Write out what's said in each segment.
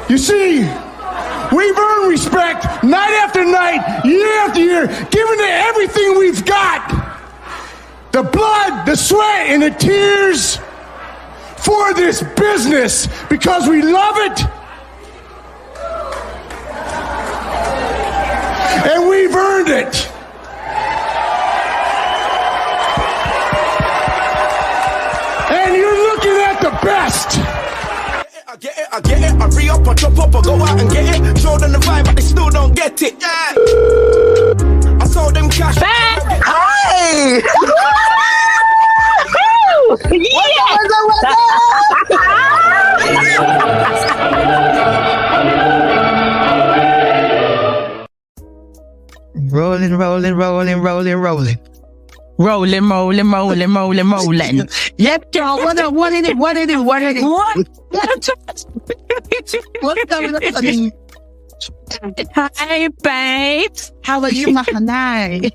You see, we've earned respect night after night, year after year, giving it everything we've got. The blood, the sweat, and the tears for this business because we love it. And we've earned it. And you're looking at the best. I get it, I re-up, I drop up, I go out and get it. Show them the vibe, but they still don't get it. Yeah. I sold them cash. Hi! Rolling. Yep, y'all. What is it? What? What's going on? Hey, babes. How are you, my honey?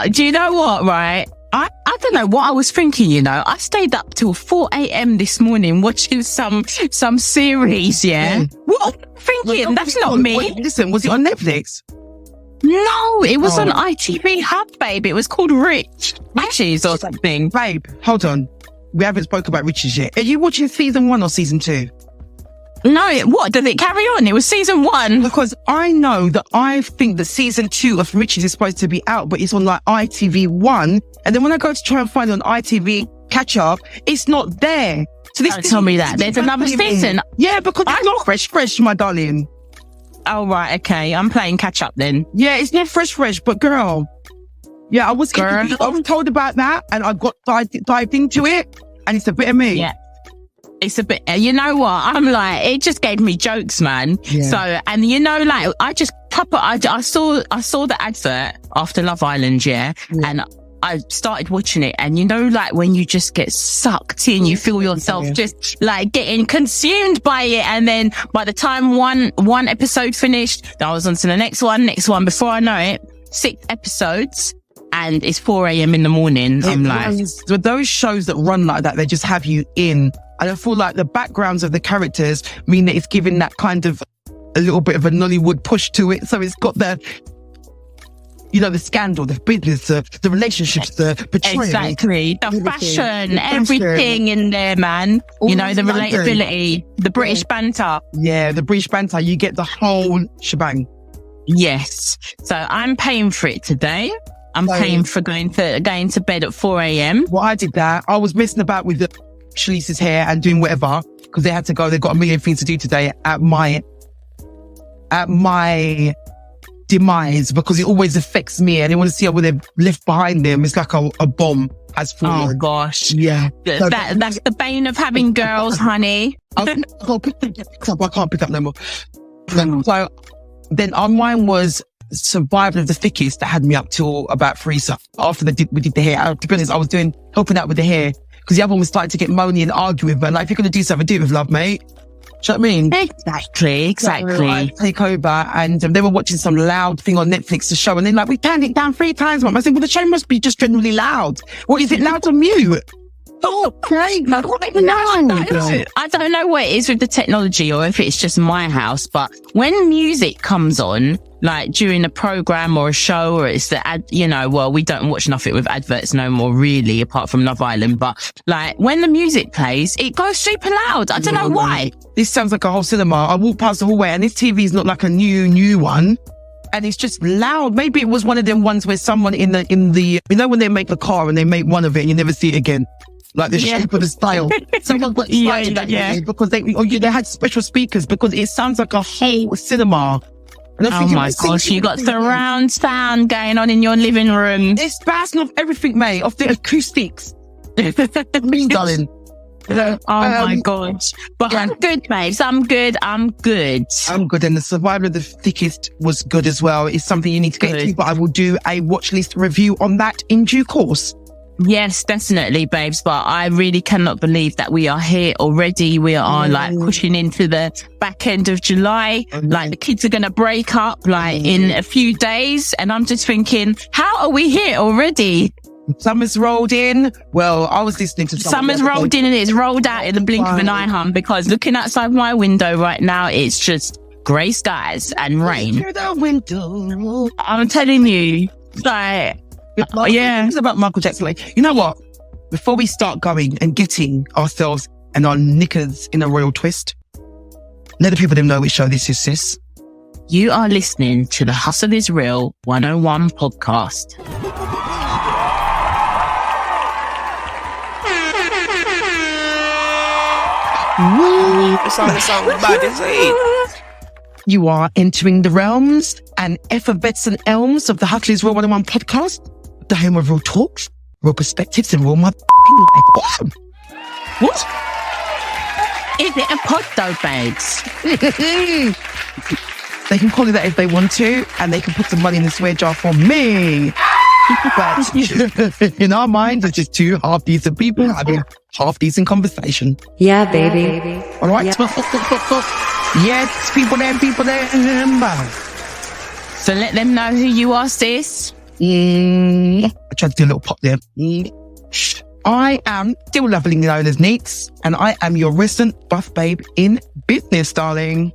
Do you know what, right? I don't know what I was thinking, you know. I stayed up till 4 a.m. this morning watching some series, yeah? What was I thinking? That's not me. Wait, listen, was it on Netflix? No, it was on ITV Hub, babe. It was called Riches or something. Babe, hold on. We haven't spoke about Riches yet. Are you watching season 1 or season 2? No, what? Did it carry on? It was season 1. Because I know that I think that season 2 of Riches is supposed to be out, but it's on like ITV1. And then when I go to try and find it on ITV catch up, it's not there. So Don't tell me that. There's another season. Yeah, because it's not fresh, my darling. Oh, right. Okay. I'm playing catch up then. Yeah, it's not fresh, but girl. Yeah, I was told about that and I got dived into it and it's a bit of me. Yeah. It's a bit, you know what? I'm like, it just gave me jokes, man. Yeah. So, and you know, like, I saw the advert after Love Island, yeah. And I started watching it and you know, like when you just get sucked in, you feel yourself just like getting consumed by it. And then by the time one episode finished, I was on to the next one. Before I know it, 6 episodes and it's 4 a.m. in the morning. I'm like, with those shows that run like that, they just have you in. And I feel like the backgrounds of the characters mean that it's giving that kind of a little bit of a Nollywood push to it. So it's got the, you know, the scandal, the business, the relationships, the portrayal. Exactly. The fashion, everything in there, man. You know, the relatability, the British banter. Yeah, the British banter. You get the whole shebang. Yes. So I'm paying for it today. I'm paying for going to bed at 4 a.m. Well, I did that. I was messing about with Shalice's hair and doing whatever because they had to go. They've got a million things to do today at my demise because it always affects me and they want to see what they've left behind them. It's like a bomb has fallen. Oh gosh. Yeah. That's the bane of having girls, honey. I can't pick up no more. So then mine was Survival of the Thickest that had me up till about 3. So after we did the hair, to be honest, I was helping out with the hair because the other one was starting to get moany and argue with her. Like, if you're going to do something, do it with love, mate. Do you know what I mean? Exactly. I take over and they were watching some loud thing on Netflix, the show, and they're like, we turned it down 3 times, Mum. I said, well, the show must be just generally loud. What is it loud on mute? Okay. I don't know what it is with the technology or if it's just my house, but when music comes on, like during a program or a show or it's the ad, you know, well, we don't watch nothing with adverts no more really, apart from Love Island, but like when the music plays, it goes super loud. I don't know why. This sounds like a whole cinema. I walk past the hallway and this TV is not like a new one. And it's just loud. Maybe it was one of them ones where someone in the, you know, when they make a car and they make one of it and you never see it again. Like the shape of the style. Someone got excited that day because they had special speakers because it sounds like a whole cinema. Oh my gosh, you got surround sound going on in your living room. It's bouncing off everything, mate, off the acoustics. Me, darling. Oh my gosh. But I'm good, babes. I'm good. And the Survival of the Thickest was good as well. It's something you need to get to, but I will do a watch list review on that in due course. Yes, definitely, babes. But I really cannot believe that we are here already. We are like pushing into the back end of July. Like the kids are going to break up like in a few days. And I'm just thinking, how are we here already? Summer's rolled in. Well, I was listening to Summer's rolled in and it's rolled out in the blink of an eye, hon, because looking outside my window right now, it's just grey skies and rain. Through the window. I'm telling you, like, yeah. It's about Michael Jackson. Like, you know what? Before we start going and getting ourselves and our knickers in a royal twist, let the people them know which show this is, sis. You are listening to the Hustle is Real 101 podcast. You are entering the realms and effervescent elms of the Hustle is Real 101 podcast, the home of real talks, real perspectives, and real motherfucking life. What? Is it a pod though, babes? They can call it that if they want to, and they can put some money in the swear jar for me. But in our minds, it's just two half-decent people having half-decent conversation. Yeah, baby. All right? Yes, people there. So let them know who you are, sis. I tried to do a little pop there. I am still lovingly known as NEETS, and I am your resident buff babe in business, darling.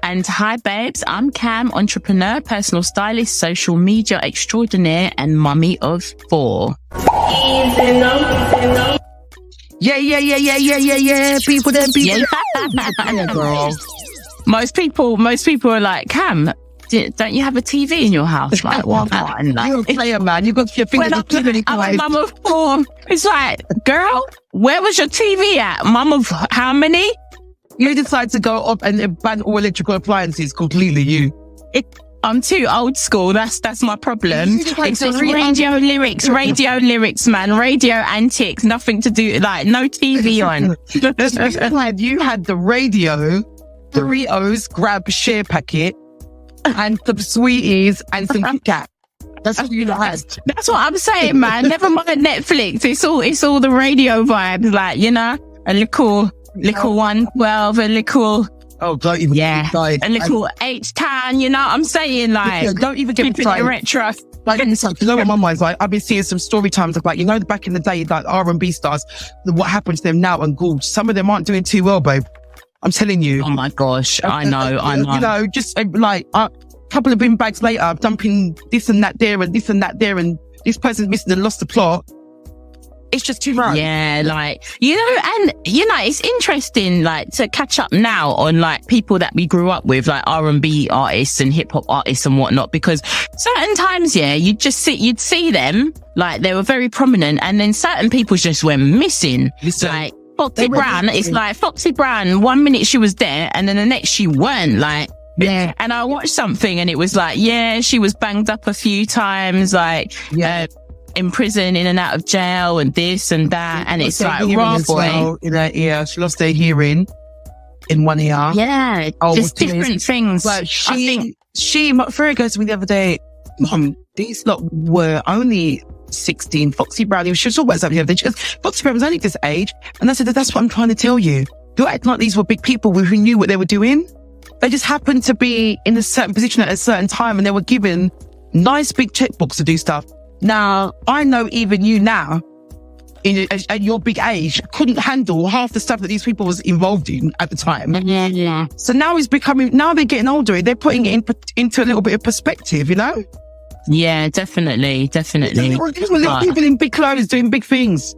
And hi, babes. I'm Cam, entrepreneur, personal stylist, social media extraordinaire, and mummy of 4. Yeah. People there. Yeah, girl. Most people are like, Cam, don't you have a TV in your house? Like, what? You're a player, man. You got your fingers up to I'm a mum of 4. It's like, girl, where was your TV at? Mum of how many? You decide to go up and ban all electrical appliances completely, you. I'm too old school. That's my problem. It's just radio lyrics, man. Radio antics, nothing to do, like, no TV on. You had the radio, Doritos, grab share packet, and some sweeties and some Kit Kat. That's what you had. That's what I'm saying, man. Never mind Netflix. It's all the radio vibes, like, you know, a little 112, a little. Oh, don't even get started. A little H-Town, you know what I'm saying? Like, don't even get me started. Retro. Like, you know what my mind's like? I've been seeing some story times about, you know, back in the day, like R&B stars, what happened to them now and Gould. Some of them aren't doing too well, babe. I'm telling you. Oh my gosh, I know. You know, just like a couple of bin bags later, dumping this and that there and this and that there, and this person's missing and lost the plot. It's just too much. Yeah, like, you know, and, you know, it's interesting, like, to catch up now on, like, people that we grew up with, like R&B artists and hip hop artists and whatnot, because certain times, yeah, you'd see them, like, they were very prominent, and then certain people just went missing. Listen, like, Foxy Brown, it's like, Foxy Brown, 1 minute she was there, and then the next she weren't, like, yeah. And I watched something, and it was like, yeah, she was banged up a few times, like, in prison, in and out of jail, and this and that, and it's like, raw boy. Well, in her ear, she lost her hearing in one ear. Yeah, just different things. But Ferry goes to me the other day, Mum, these lot were only 16. Foxy Brown, she was talking about something the other day. She goes, Foxy Brown was only this age. And I said, that's what I'm trying to tell you. You're acting like these were big people who knew what they were doing. They just happened to be in a certain position at a certain time, and they were given nice big checkbooks to do stuff. Now, I know even you now, at your big age, couldn't handle half the stuff that these people was involved in at the time. Yeah. So now now they're getting older, they're putting it into a little bit of perspective, you know? Yeah, definitely. People in big clothes doing big things.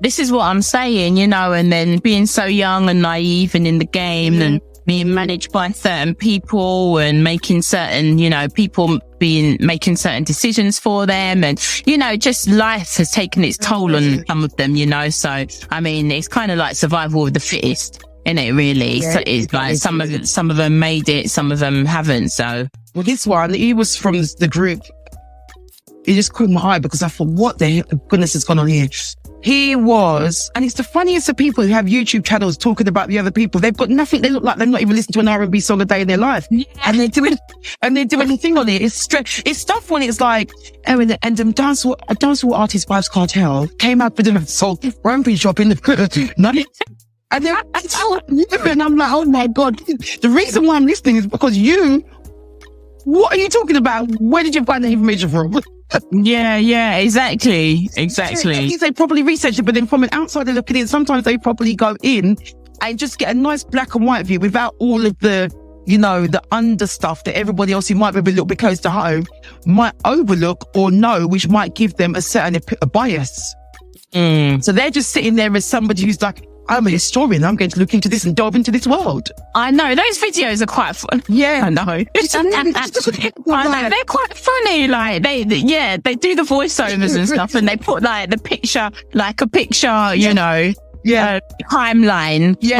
This is what I'm saying, you know, and then being so young and naive and in the game and being managed by certain people and making certain, you know, people making certain decisions for them, and, you know, just life has taken its toll on some of them, you know. So, I mean, it's kind of like survival of the fittest, isn't it, really? Yeah, so it's like some of them made it, some of them haven't. So, well, this one, he was from the group. It just caught my eye because I thought, what the goodness has gone on here? He was, and it's the funniest of people who have YouTube channels talking about the other people. They've got nothing. They look like they've not even listened to an R&B song a day in their life. Yeah. And they're doing anything on it. It's stuff when it's like, and dancehall artist Vibes Cartel came out with a soul rampage shop in the and I'm like, oh my God. The reason why I'm listening is because you what are you talking about? Where did you find that information from? Yeah, exactly. They probably researched it, but then from an outsider looking in, sometimes they probably go in and just get a nice black and white view without all of the, the under stuff that everybody else who might be a little bit close to home might overlook or know, which might give them a certain bias. So they're just sitting there as somebody who's like, I'm a historian. I'm going to look into this and delve into this world. I know those videos are quite fun. Yeah, I know. I know. They're quite funny. Like they do the voiceovers and stuff, and they put like a picture, timeline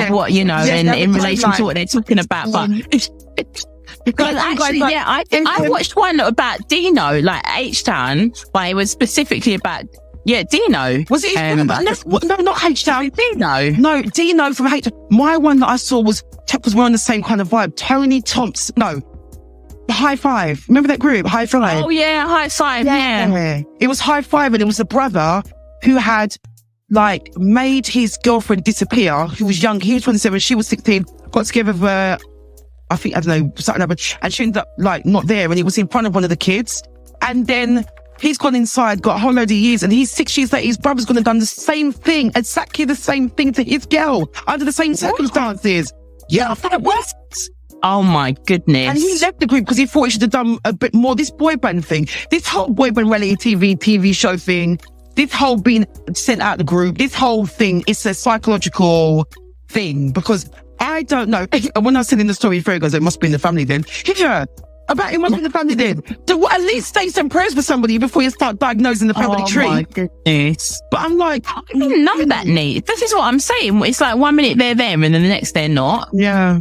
of what in relation to what they're talking about. But actually, I watched one about Dino, like H-Town, but it was specifically about. Yeah, Dino. Was it? No, not H-Town. Dino. No, Dino from H-Town. My one that I saw was we're on the same kind of vibe. Tony Thompson. No. High Five. Remember that group? High Five. Oh, yeah. High Five. Yeah. It was High Five, and it was a brother who had, made his girlfriend disappear, who was young. He was 27, she was 16. Got together with I think, I don't know, something happened. And she ended up, not there. And it was in front of one of the kids. And then he's gone inside, got a whole load of years, and he's 6 years later, his brother's gone and done the same thing, exactly the same thing to his girl, under the same circumstances. Yeah, I thought it was. Oh my goodness. And he left the group because he thought he should have done a bit more. This boy band thing, this whole boy band reality TV show thing, this whole being sent out the group, this whole thing, it's a psychological thing, because I don't know. When I was telling the story, Ferry goes, it must be in the family then. Yeah. About it must be in the family then. At least say some prayers for somebody before you start diagnosing the family tree. Oh my goodness. But I'm like, I didn't know that, Nate. This is what I'm saying. It's like 1 minute they're them and then the next they're not. Yeah.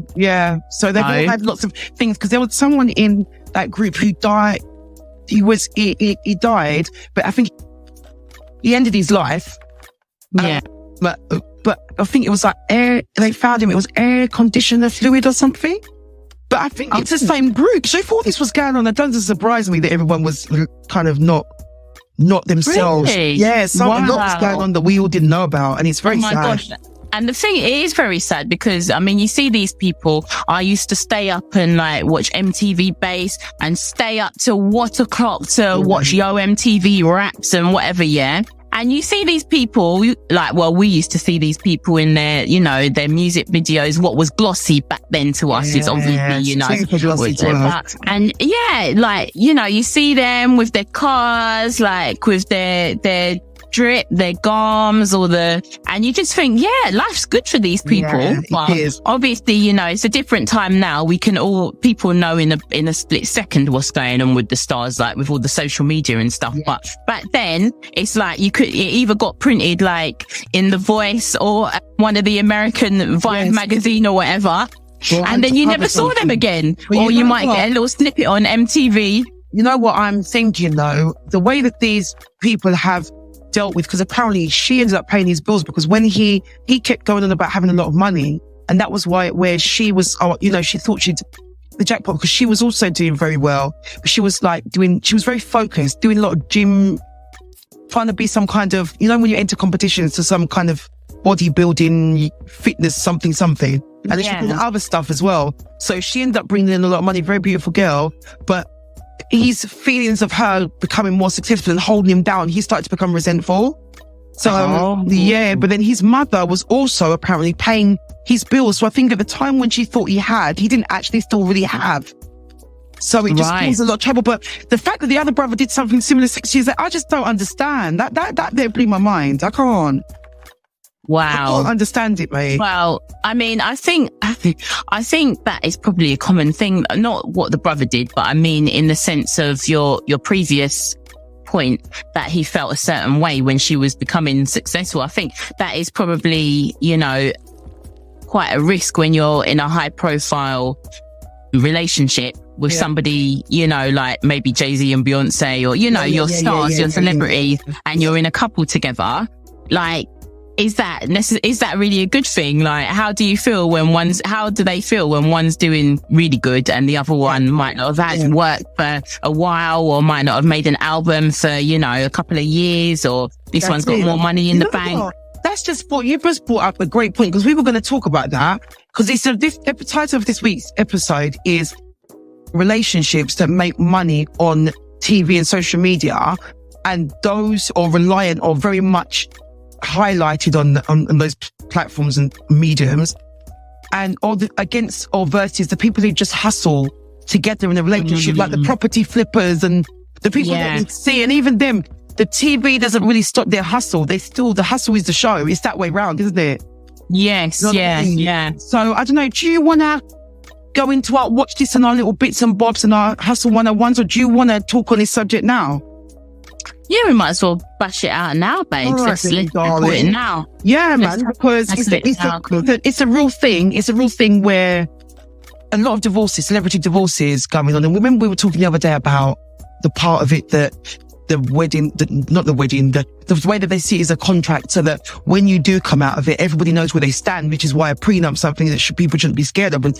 So they've all had lots of things, because there was someone in that group who died. He died, but I think he ended his life. Yeah. But I think it was they found him, it was air conditioner fluid or something. But I think it's the same group. So if all this was going on, it doesn't surprise me that everyone was kind of not themselves. Really? Yeah, a lot's going on that we all didn't know about, and it's very sad. Gosh. And the thing, it is very sad because, you see these people. I used to stay up and watch MTV Base and stay up till what o'clock to watch Yo MTV Raps and whatever, yeah? And you see these people, we used to see these people in their, their music videos. What was glossy back then to us is obviously, and you see them with their cars, with their drip, their garms, and you just think, life's good for these people. Yeah, but obviously, it's a different time now. People know in a split second what's going on with the stars, with all the social media and stuff. Yeah. But back then, it's it either got printed in The Voice or one of the American Vibe magazine or whatever. Well, and then you never saw them again. Or you might get a little snippet on MTV. You know what I'm thinking though? The way that these people have dealt with, because apparently she ended up paying his bills, because when he kept going on about having a lot of money, and that was where she was, she thought she'd the jackpot, because she was also doing very well, but she was she was very focused, doing a lot of gym, trying to be some kind of, when you enter competitions to some kind of bodybuilding, fitness, something, and then she did other stuff as well. So she ended up bringing in a lot of money, very beautiful girl, but his feelings of her becoming more successful and holding him down, he started to become resentful. So, but then his mother was also apparently paying his bills. So I think at the time when she thought he didn't actually still really have. So it just caused a lot of trouble. But the fact that the other brother did something similar 6 years later, I just don't understand. That blew my mind. I can't. Wow. I can't understand it, mate. Well, I think that is probably a common thing. Not what the brother did, but in the sense of your previous point that he felt a certain way when she was becoming successful. I think that is probably, quite a risk when you're in a high profile relationship with somebody, maybe Jay-Z and Beyonce, or, your stars, your celebrities, and you're in a couple together. Is that really a good thing? How do they feel when one's doing really good and the other one might not have had work for a while, or might not have made an album for, a couple of years, or this one's got more money in the bank? What? That's just you just brought up a great point, because we were going to talk about that, because this title of this week's episode is relationships that make money on TV and social media, and those are reliant or very much highlighted on those platforms and mediums, and against or versus the people who just hustle together in a relationship, like the property flippers and the people that we see, and even them, the TV doesn't really stop their hustle. The hustle is the show. It's that way round, isn't it? Yes, You know what I mean? yeah. So I don't know, do you want to go into our watch this and our little bits and bobs and our hustle 101s, or do you want to talk on this subject now? Yeah, we might as well bash it out now, babes. All right, Let's then, do darling. it now. Yeah, man, because it's a real thing. It's a real thing where a lot of divorces, celebrity divorces going on. And remember we were talking the other day about the part of it that the way that they see it as a contract, so that when you do come out of it, everybody knows where they stand, which is why a prenup is something that people shouldn't be scared of. But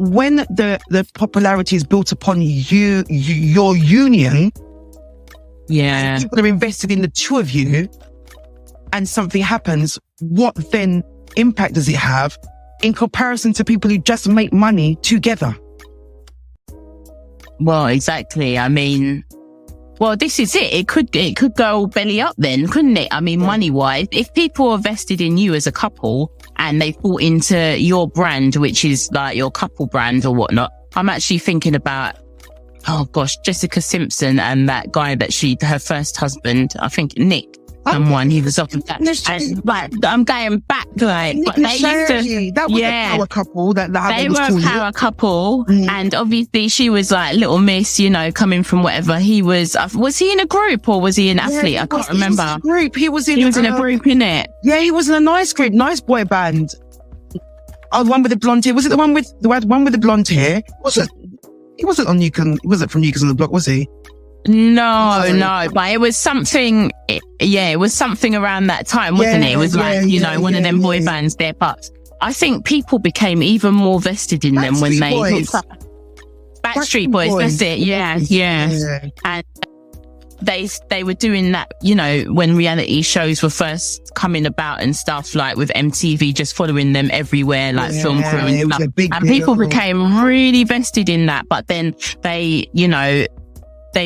when the popularity is built upon your union, people are invested in the two of you, and something happens, what then impact does it have in comparison to people who just make money together? Well, exactly. I mean, well, this is it. It could go belly up then, couldn't it? I mean, money wise, if people are vested in you as a couple and they bought into your brand, which is like your couple brand or whatnot, I'm actually thinking about, oh gosh, Jessica Simpson and that guy that her first husband, I think Nick, someone, he was off of that. And like, I'm going back, like, but they used to, that was a power couple. They were a power couple, and obviously she was like little miss, you know, coming from whatever. He was he in a group or was he an athlete? I can't remember. He was in a group, innit? Yeah, he was in a nice group, nice boy band. Oh, the one with the blonde hair. Was it the one with the blonde hair? He wasn't on Newcomb. He wasn't from Newcomb on the Block, was he? No, but it was something. It was something around that time, wasn't it? It was one of them boy bands there. But I think people became even more vested in them when they hooked up. Backstreet Boys, that's it. Yeah. And they were doing that, you know, when reality shows were first coming about and stuff, like with MTV just following them everywhere, like film crew and stuff. And people became really vested in that. But then they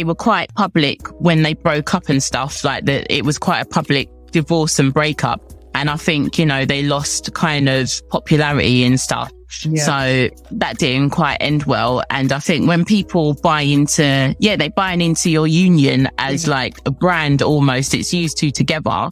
were quite public when they broke up and stuff, like that. It was quite a public divorce and breakup. And I think, you know, they lost kind of popularity and stuff. Yeah. So that didn't quite end well. And I think when people buy into your union as like a brand almost, it's used together.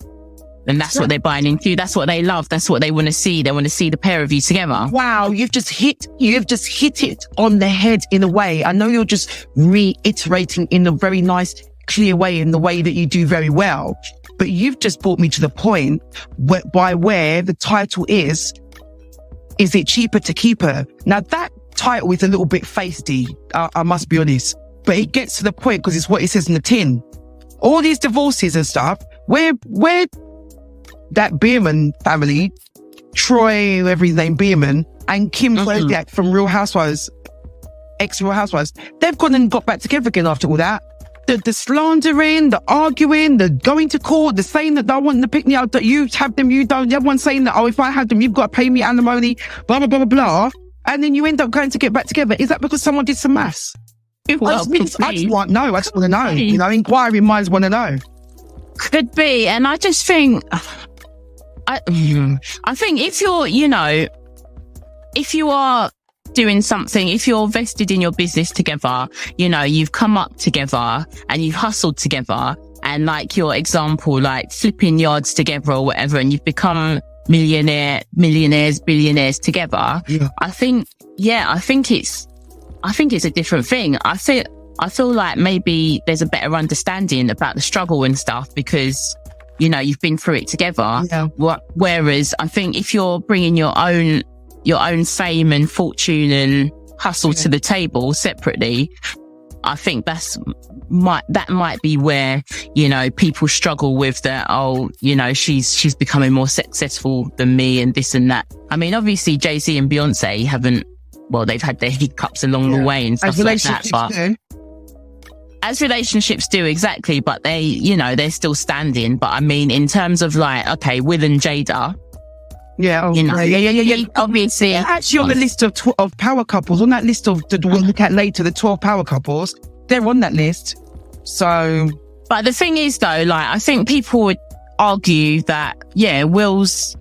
And that's what they're buying into. That's what they love. That's what they want to see. They want to see the pair of you together. Wow, you've just hit it on the head in a way. I know you're just reiterating in a very nice, clear way, in the way that you do very well. But you've just brought me to the point where the title is it cheaper to keep her? Now that title is a little bit feisty, I must be honest. But it gets to the point because it's what it says in the tin. All these divorces and stuff, where that Bierman family, Troy, whatever his name, Bierman, and Kim Zolciak from Real Housewives, ex-Real Housewives, they've gone and got back together again after all that. The slandering, the arguing, the going to court, the saying that I want to pick me up, that you have them, you don't. The other one saying that, oh, if I have them, you've got to pay me alimony, blah, blah, blah, blah, blah. And then you end up going to get back together. Is that because someone did some maths? Well, I just want to know. You know, inquiry minds want to know. Could be. And I just think, I think if you're, you know, if you are doing something, if you're vested in your business together, you know, you've come up together and you've hustled together, and like your example, like flipping yards together or whatever, and you've become millionaires, billionaires together. Yeah. I think it's a different thing. I feel like maybe there's a better understanding about the struggle and stuff because, you know, you've been through it together. Yeah. Whereas I think if you're bringing your own fame and fortune and hustle to the table separately, I think that might be where, you know, people struggle with that. Oh, you know, she's becoming more successful than me and this and that. I mean, obviously Jay-Z and Beyonce they've had their hiccups along the way and stuff like that. But as relationships do, exactly. But they're still standing. But I mean, in terms of like, okay, Will and Jada, Yeah, You know, yeah. Obviously, Actually, on the list of power couples, on that list of that we'll look at later, the 12 power couples, they're on that list. So, but the thing is, though, like I think people would argue that Will's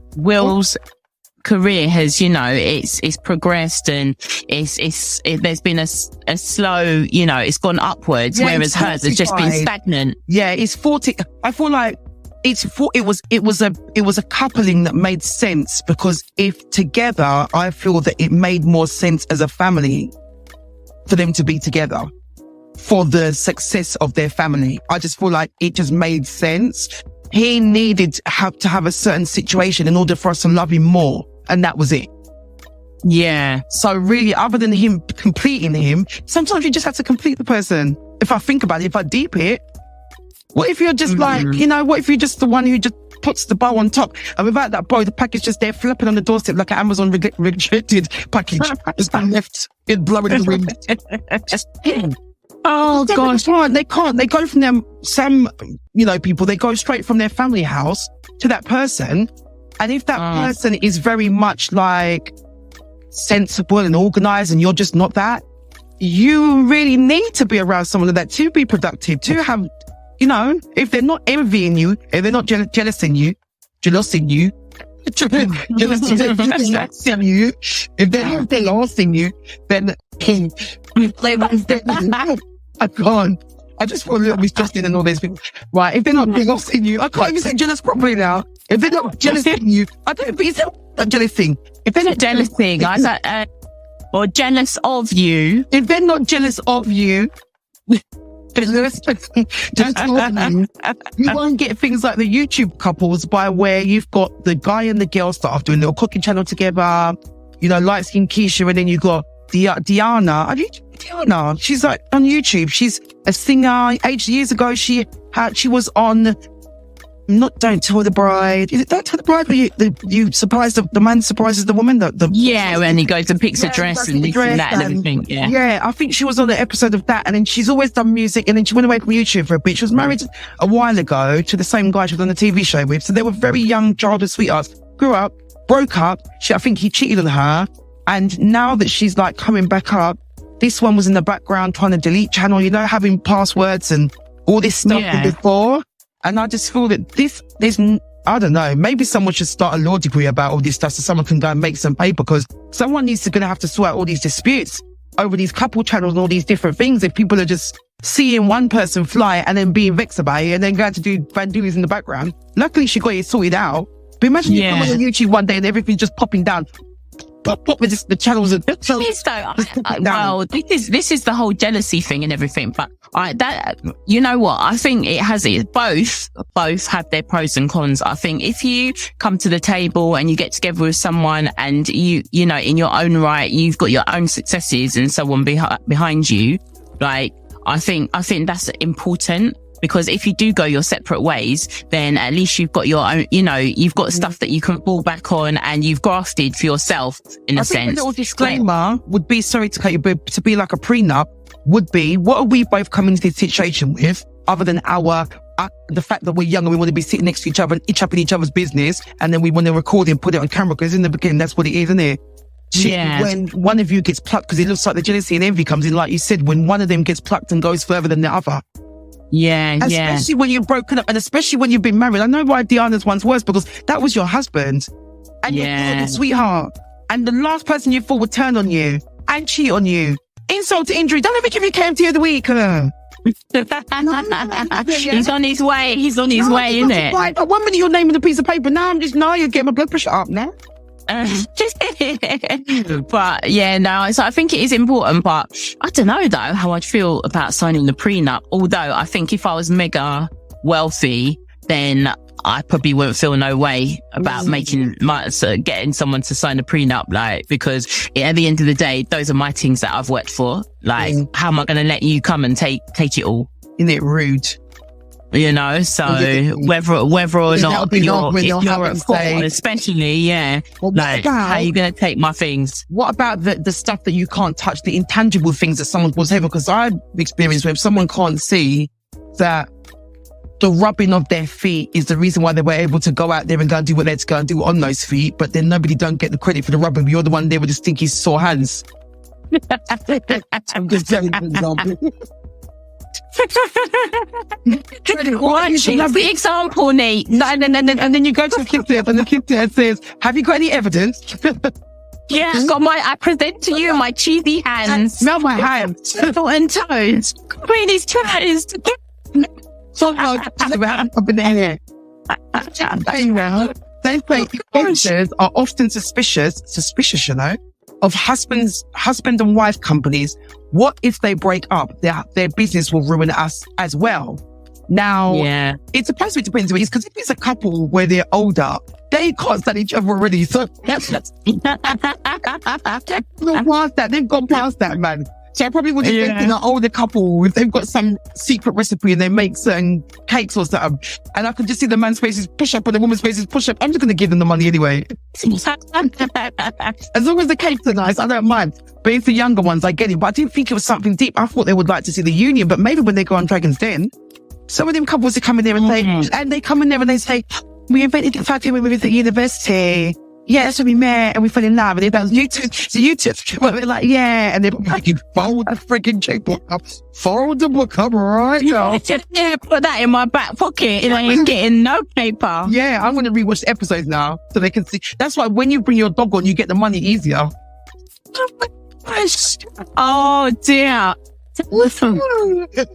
career has, you know, it's progressed and there's been a slow, you know, it's gone upwards, whereas hers has just been stagnant. Yeah, it's 40. I feel like it was a coupling that made sense, because if together, I feel that it made more sense as a family for them to be together for the success of their family. I just feel like it just made sense. He needed to have a certain situation in order for us to love him more. And that was it. Yeah. So really, other than him completing him, sometimes you just have to complete the person. If I think about it, if I deep it, what if you're just like, you know, what if you're just the one who just puts the bow on top, and without that bow, the package just there flipping on the doorstep like an Amazon rejected package, just been left in blowing in the wind. Oh gosh, right. They can't. They go from them, some, you know, people, they go straight from their family house to that person. And if that person is very much like sensible and organized and you're just not that, you really need to be around someone like that to be productive, to have, you know, if they're not envying you, if they're not jealousing you, if they're not jealousing you, then I can't. I just feel a little mistrusting and all these people. Right, if they're not jealousing you, I can't even say jealous properly now. If they're not jealousing you, I don't think it's a jealous thing. If they're not jealousing, or jealous of you. If they're not jealous of you, just you won't get things like the YouTube couples by where you've got the guy and the girl start off doing a little cooking channel together, you know, light skin Keisha, and then you got Diana. Have you Diana? She's like on YouTube. She's a singer. Years ago, she was on Don't Tell the Bride. Is it Don't Tell the Bride? Where you surprise the man surprises the woman. When he goes and picks a dress and this and that and everything. Yeah, I think she was on the episode of that, and then she's always done music, and then she went away from YouTube for a bit. She was married a while ago to the same guy she was on the TV show with. So they were very young childhood sweethearts. Grew up, broke up. I think he cheated on her, and now that she's like coming back up, this one was in the background trying to delete channel, you know, having passwords and all this stuff before. And I just feel that there's, I don't know, maybe someone should start a law degree about all this stuff so someone can go and make some paper, because someone needs to gonna have to sort out all these disputes over these couple channels and all these different things. If people are just seeing one person fly and then being vexed about it and then going to do bandoolies in the background. Luckily, she got it sorted out. But imagine you come on YouTube one day and everything's just popping down. Pop with the channels. This is the whole jealousy thing and everything. But you know what? I think it has it. Both have their pros and cons. I think if you come to the table and you get together with someone and you know, in your own right, you've got your own successes and someone behind you, like, I think that's important. Because if you do go your separate ways, then at least you've got your own, you know, you've got stuff that you can fall back on and you've grafted for yourself in a sense. I think a little disclaimer would be, sorry to cut you, but to be like a prenup would be, what are we both coming into this situation with, other than the fact that we're young and we want to be sitting next to each other and each up in each other's business, and then we want to record and put it on camera, because in the beginning, that's what it is, isn't it? When one of you gets plucked, because it looks like the jealousy and envy comes in, like you said, when one of them gets plucked and goes further than the other. Especially when you've broken up, and especially when you've been married. I know why Diana's one's worse, because that was your husband and your sweetheart, and the last person you thought would turn on you and cheat on you. Insult to injury. Don't ever give your KMT of the week. He's on his way. He's on his way, isn't it? Right. 1 minute you're naming the piece of paper. Now you're getting my blood pressure up now. But so I think it is important, but I don't know though how I'd feel about signing the prenup. Although I think if I was mega wealthy, then I probably wouldn't feel no way about getting someone to sign a prenup, like, because at the end of the day, those are my things that I've worked for. Like, how am I going to let you come and take it all? Isn't it rude? You know, so whether or not you're at fault, especially, like, how are you going to take my things? What about the stuff that you can't touch, the intangible things that someone was having? Because I've experienced where if someone can't see that the rubbing of their feet is the reason why they were able to go out there and go and do what they had to go and do on those feet. But then nobody don't get the credit for the rubbing. You're the one there with the stinky sore hands. I'm just telling you an example. What is the example, Nate? No, and then you go to the clip there and the clip there says, have you got any evidence? Yeah, I present to you my cheesy hands. Smell my hands. Foot and toes. Clean his toes. So hard up in the air. They say influencers are often suspicious, you know, of husband and wife companies. What if they break up? Their business will ruin us as well. Now, it supposed to depend on it, because if it's a couple where they're older, they can't stand each other already. So they've gone past that, man. So I probably would invest in an older couple if they've got some secret recipe and they make certain cakes or something. And I could just see the man's faces push up and the woman's faces push up. I'm just going to give them the money anyway. As long as the cakes are nice, I don't mind. But it's the younger ones, I get it. But I didn't think it was something deep. I thought they would like to see the union, but maybe when they go on Dragon's Den, some of them couples that come in there and say, and they come in there and they say, we invented the fact that we were at university. Yeah, that's when we met and we fell in love. And they go, you two. Well, we're like, yeah. And they fold a freaking checkbook up. Fold the book up, right? Yeah, put that in my back pocket and I ain't getting no paper. Yeah, I'm going to rewatch the episodes now so they can see. That's why when you bring your dog on, you get the money easier. Oh, dear.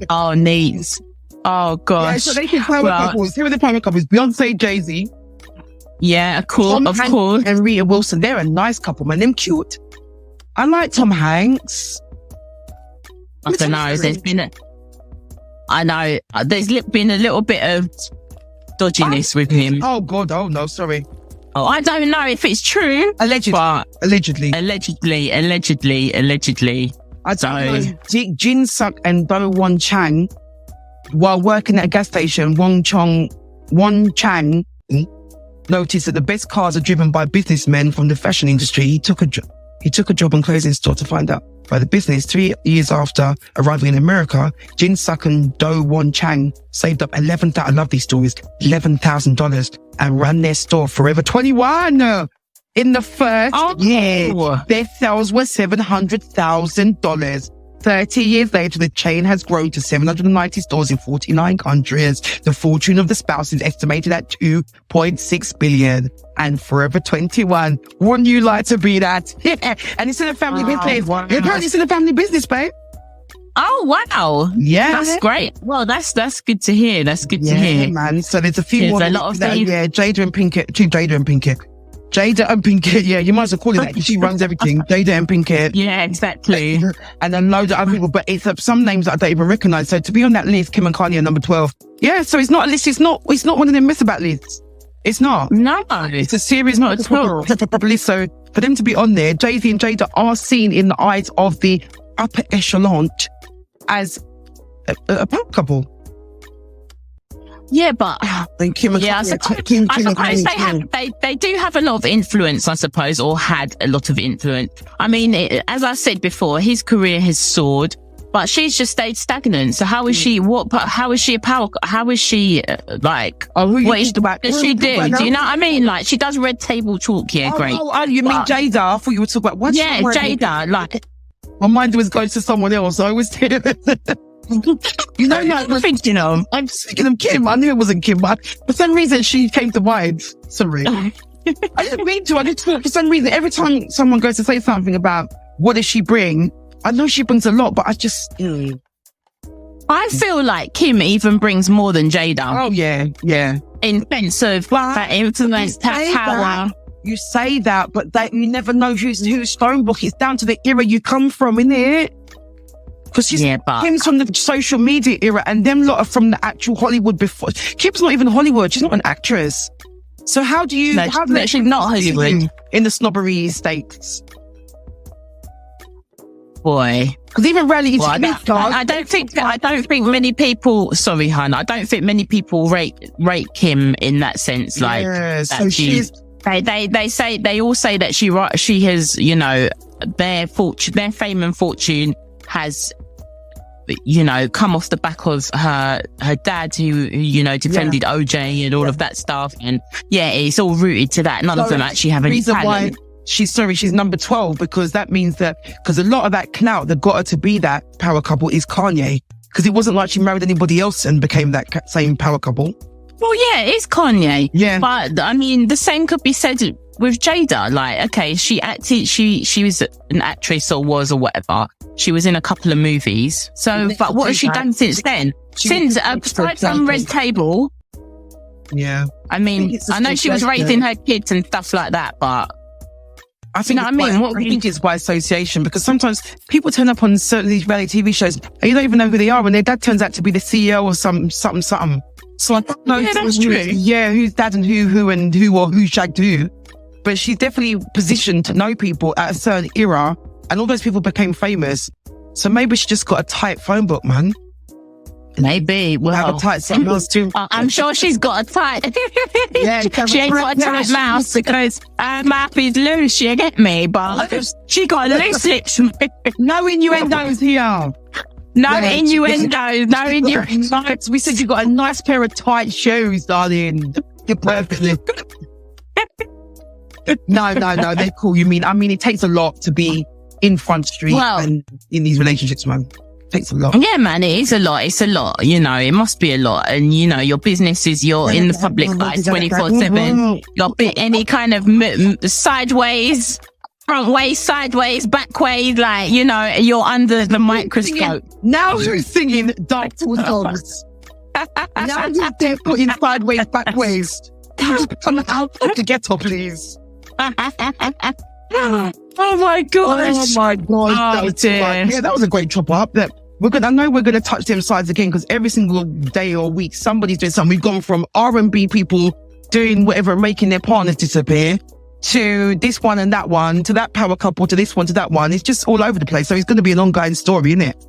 Oh, NEETS. Oh, gosh. Yeah, so they can power couples. Here are the power couples. Beyonce, Jay-Z. Yeah, of course. And Rita Wilson. They're a nice couple, man. They're cute. I like Tom Hanks. I don't know. There's been a little bit of dodginess with him. Oh, God. Oh, no. Sorry. Oh, I don't know if it's true. Allegedly. I don't know. Jin Suk and Do Won Chang, while working at a gas station, Won Chang noticed that the best cars are driven by businessmen from the fashion industry. He took a job on clothing store to find out by the business. 3 years after arriving in America, Jin Suk and Do Won Chang saved up $11,000 and ran their store Forever 21. In the first year, their sales were $700,000. 30 years later, the chain has grown to 790 stores in 49 countries. The fortune of the spouse is estimated at $2.6 billion. And Forever 21, wouldn't you like to be that? Yeah. And it's in a family business. Wow. Apparently it's in a family business, babe. Oh, wow. Yeah. That's great. Well, that's good to hear. That's good to hear. Man. So there's a few more. A lot of things. Yeah, Jada and Pinkett, yeah, you might as well call it that. She runs everything. Jada and Pinkett. Yeah, exactly. And then loads of other people, but it's some names that I don't even recognize. So to be on that list, Kim and Kanye are number 12. Yeah, so it's not a list. It's not one of them myths about lists. It's not. No. It's a series, not a proper list. So for them to be on there, Jay-Z and Jada are seen in the eyes of the upper echelon as a power couple. Yeah, but Kim and I suppose they do have a lot of influence, I suppose, or had a lot of influence. I mean, as I said before, his career has soared, but she's just stayed stagnant. So how is she? How is she a power? How is she like? What does she do? Do you know what I mean? Like she does red table talk. Yeah, great. Oh, you mean Jada? I thought you were talking about what? Yeah, Jada. Like my mind was going to someone else. I was. You know, like, I'm thinking of. I'm thinking of Kim. I knew it wasn't Kim, but for some reason she came to mind. Sorry. I didn't mean to. I just thought for some reason every time someone goes to say something about what does she bring, I know she brings a lot, but I just. I feel like Kim even brings more than Jada. Oh yeah. In sense of that influence, that power. You say that, but you never know who's phone book. It's down to the era you come from, innit it? Because Kim's from the social media era and them lot are from the actual Hollywood before. Kim's not even Hollywood. She's not an actress. So how do you... she's not Hollywood. In the snobbery states. Boy. Because even reality I don't think many people... Sorry, hon. I don't think many people rate Kim in that sense. Like, so she's... They all say that she has, you know, their fame and fortune has you know, come off the back of her dad who you know, defended OJ and all of that stuff. And yeah, it's all rooted to that. None of them actually have any talent. She's number 12, because that means that, because a lot of that clout that got her to be that power couple is Kanye. Because it wasn't like she married anybody else and became that same power couple. Well, yeah, it's Kanye. Yeah. But I mean, the same could be said with Jada. Like, okay, she acted, she was an actress or was or whatever. She was in a couple of movies. So, but what has she done since then? Since, aside from Red Table. Yeah. I mean, I know she was raising her kids and stuff like that, but I think, you know what I mean? I think it's by association, because sometimes people turn up on certain these reality TV shows and you don't even know who they are, and their dad turns out to be the CEO or something. So I don't know. Yeah, that's true. Yeah, who's dad and who shagged who. But she's definitely positioned to know people at a certain era, and all those people became famous. So maybe she just got a tight phone book, man. Maybe. Well, have a tight mouse too. I'm sure she's got a tight. Yeah, she ain't got a tight mouse because her mouth is loose. You get me? But she got loose lips. No innuendos here. No innuendos. No innuendos. We said you got a nice pair of tight shoes, darling. You're perfectly. No, they're cool. I mean, it takes a lot to be in Front Street and in these relationships, man. Takes a lot. Yeah, man, it is a lot. It's a lot. You know, it must be a lot. And you know, your business is you're in the public eye 24/7. You're any kind of sideways, front way, sideways, back way, like, you know, you're under the microscope. Now who's singing dark songs? Now they're putting sideways, back ways. Come out of the ghetto, please. Oh my god! Oh my god! Oh dear! Yeah, that was a great chop up. That I know we're gonna touch them sides again, because every single day or week somebody's doing something. We've gone from R&B people doing whatever, making their partners disappear, to this one and that one, to that power couple, to this one, to that one. It's just all over the place. So it's going to be an ongoing story, isn't it?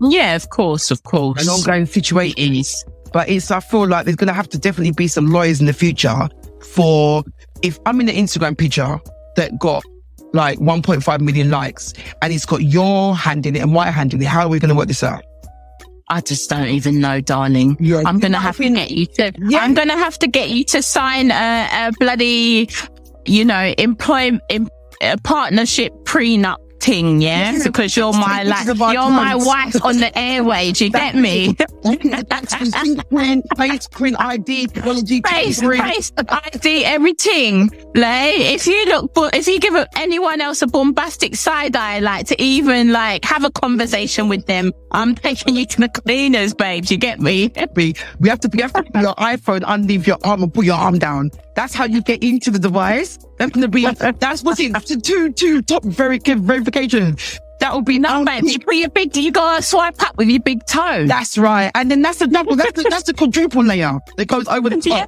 Yeah, of course. An ongoing situation. But I feel like there's going to have to definitely be some lawyers in the future for, if I'm in an Instagram picture that got like 1.5 million likes and it's got your hand in it and my hand in it, how are we going to work this out? I just don't even know, darling. I'm going to have to get you to, I'm going to have to get you to sign a bloody, you know, partnership prenup thing, yeah? Because you're my wife on the airways, you get me? Face ID, face ID, everything. Like, if you give anyone else a bombastic side eye, like, to even like have a conversation with them, I'm taking you to the cleaners, babes, you get me? We have to put your iPhone underneath your arm and put your arm down. That's how you get into the device. That's what's in two top verification. That will be babe. You put your you gotta swipe up with your big toe. That's right. And then that's the quadruple layer that goes over the top. Yeah.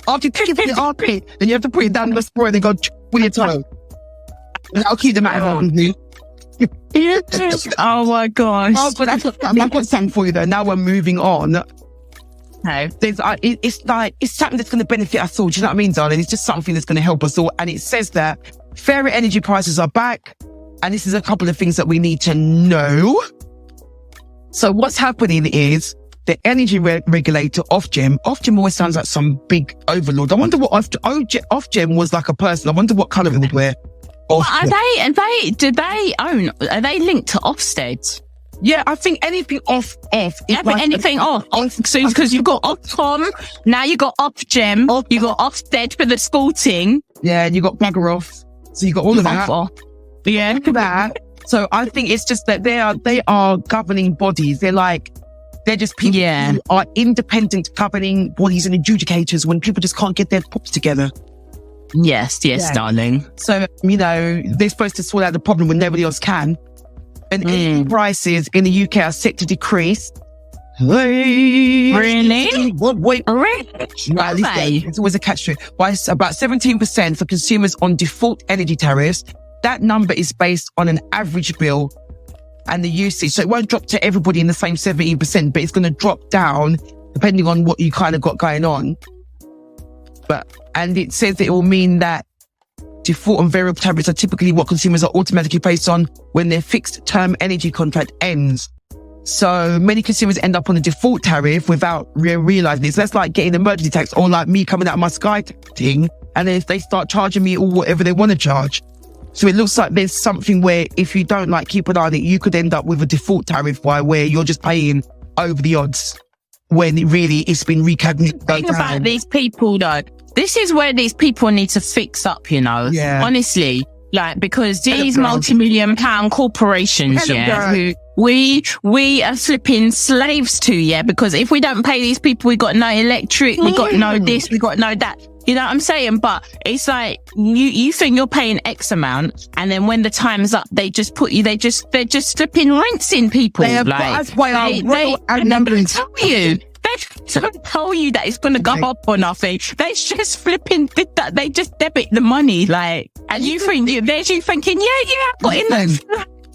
After you take it from the armpit, then you have to put it down the spray and then go with your toe. And I'll keep them out of home. Oh my gosh. Oh, but I've got something for you though. Now we're moving on. No. It's something that's going to benefit us all. Do you know what I mean, darling? It's just something that's going to help us all. And it says that fairer energy prices are back. And this is a couple of things that we need to know. So what's happening is the energy regulator Ofgem always sounds like some big overlord. I wonder what Ofgem was like a person. I wonder what colour they would wear. Are they linked to Ofsted? Yeah, I think anything off. Anything off. So, because you've got Ofcom, now you got Ofgem, you got Ofsted for the sporting. Yeah, and you got Bugger Off. So you got all of that. Yeah. Look at that. So I think it's just that they are governing bodies. They're just people who are independent governing bodies and adjudicators when people just can't get their pops together. Yes, darling. So, you know, they're supposed to sort out the problem when nobody else can. And prices in the UK are set to decrease. Really? Wait. It's always a catch to it. By about 17% for consumers on default energy tariffs. That number is based on an average bill and the usage. So it won't drop to everybody in the same 17%, but it's going to drop down depending on what you kind of got going on. And it says that it will mean that default and variable tariffs are typically what consumers are automatically placed on when their fixed term energy contract ends. So many consumers end up on the default tariff without realizing this. That's like getting emergency tax, or like me coming out of my Sky thing, and then if they start charging me or whatever they want to charge. So it looks like there's something where if you don't like keep an eye on it, you could end up with a default tariff where you're just paying over the odds when it really it's been recalculated. Think about these people though. This is where these people need to fix up, you know. Yeah. Honestly, like, because these multi-million-pound corporations, who we are flipping slaves to, because if we don't pay these people, we got no electric, we got no this, we got no that. You know what I'm saying? But it's like, you think you're paying X amount, and then when the time's up, they just put you, they're just flipping rinsing people. That's why I'm going to tell you. They don't tell you that it's going to go up or nothing. They just flipping did that. They just debit the money, like, and you think there's you thinking, I got in there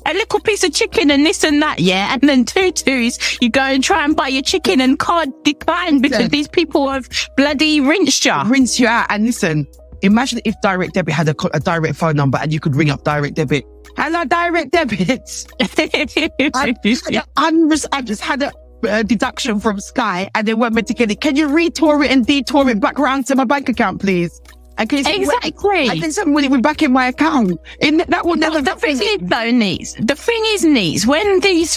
a little piece of chicken and this and that, and then 2 twos, you go and try and buy your chicken and card decline because these people have bloody rinsed you out. And listen, imagine if Direct Debit had a direct phone number and you could ring up Direct Debit. Hello, Direct Debit. I just had a deduction from Sky and they weren't meant to get it. Can you retour it and detour it back around to my bank account, please? Exactly. I think something will be back in my account. That will never. The thing is, though, NEETS. The thing is, NEETS.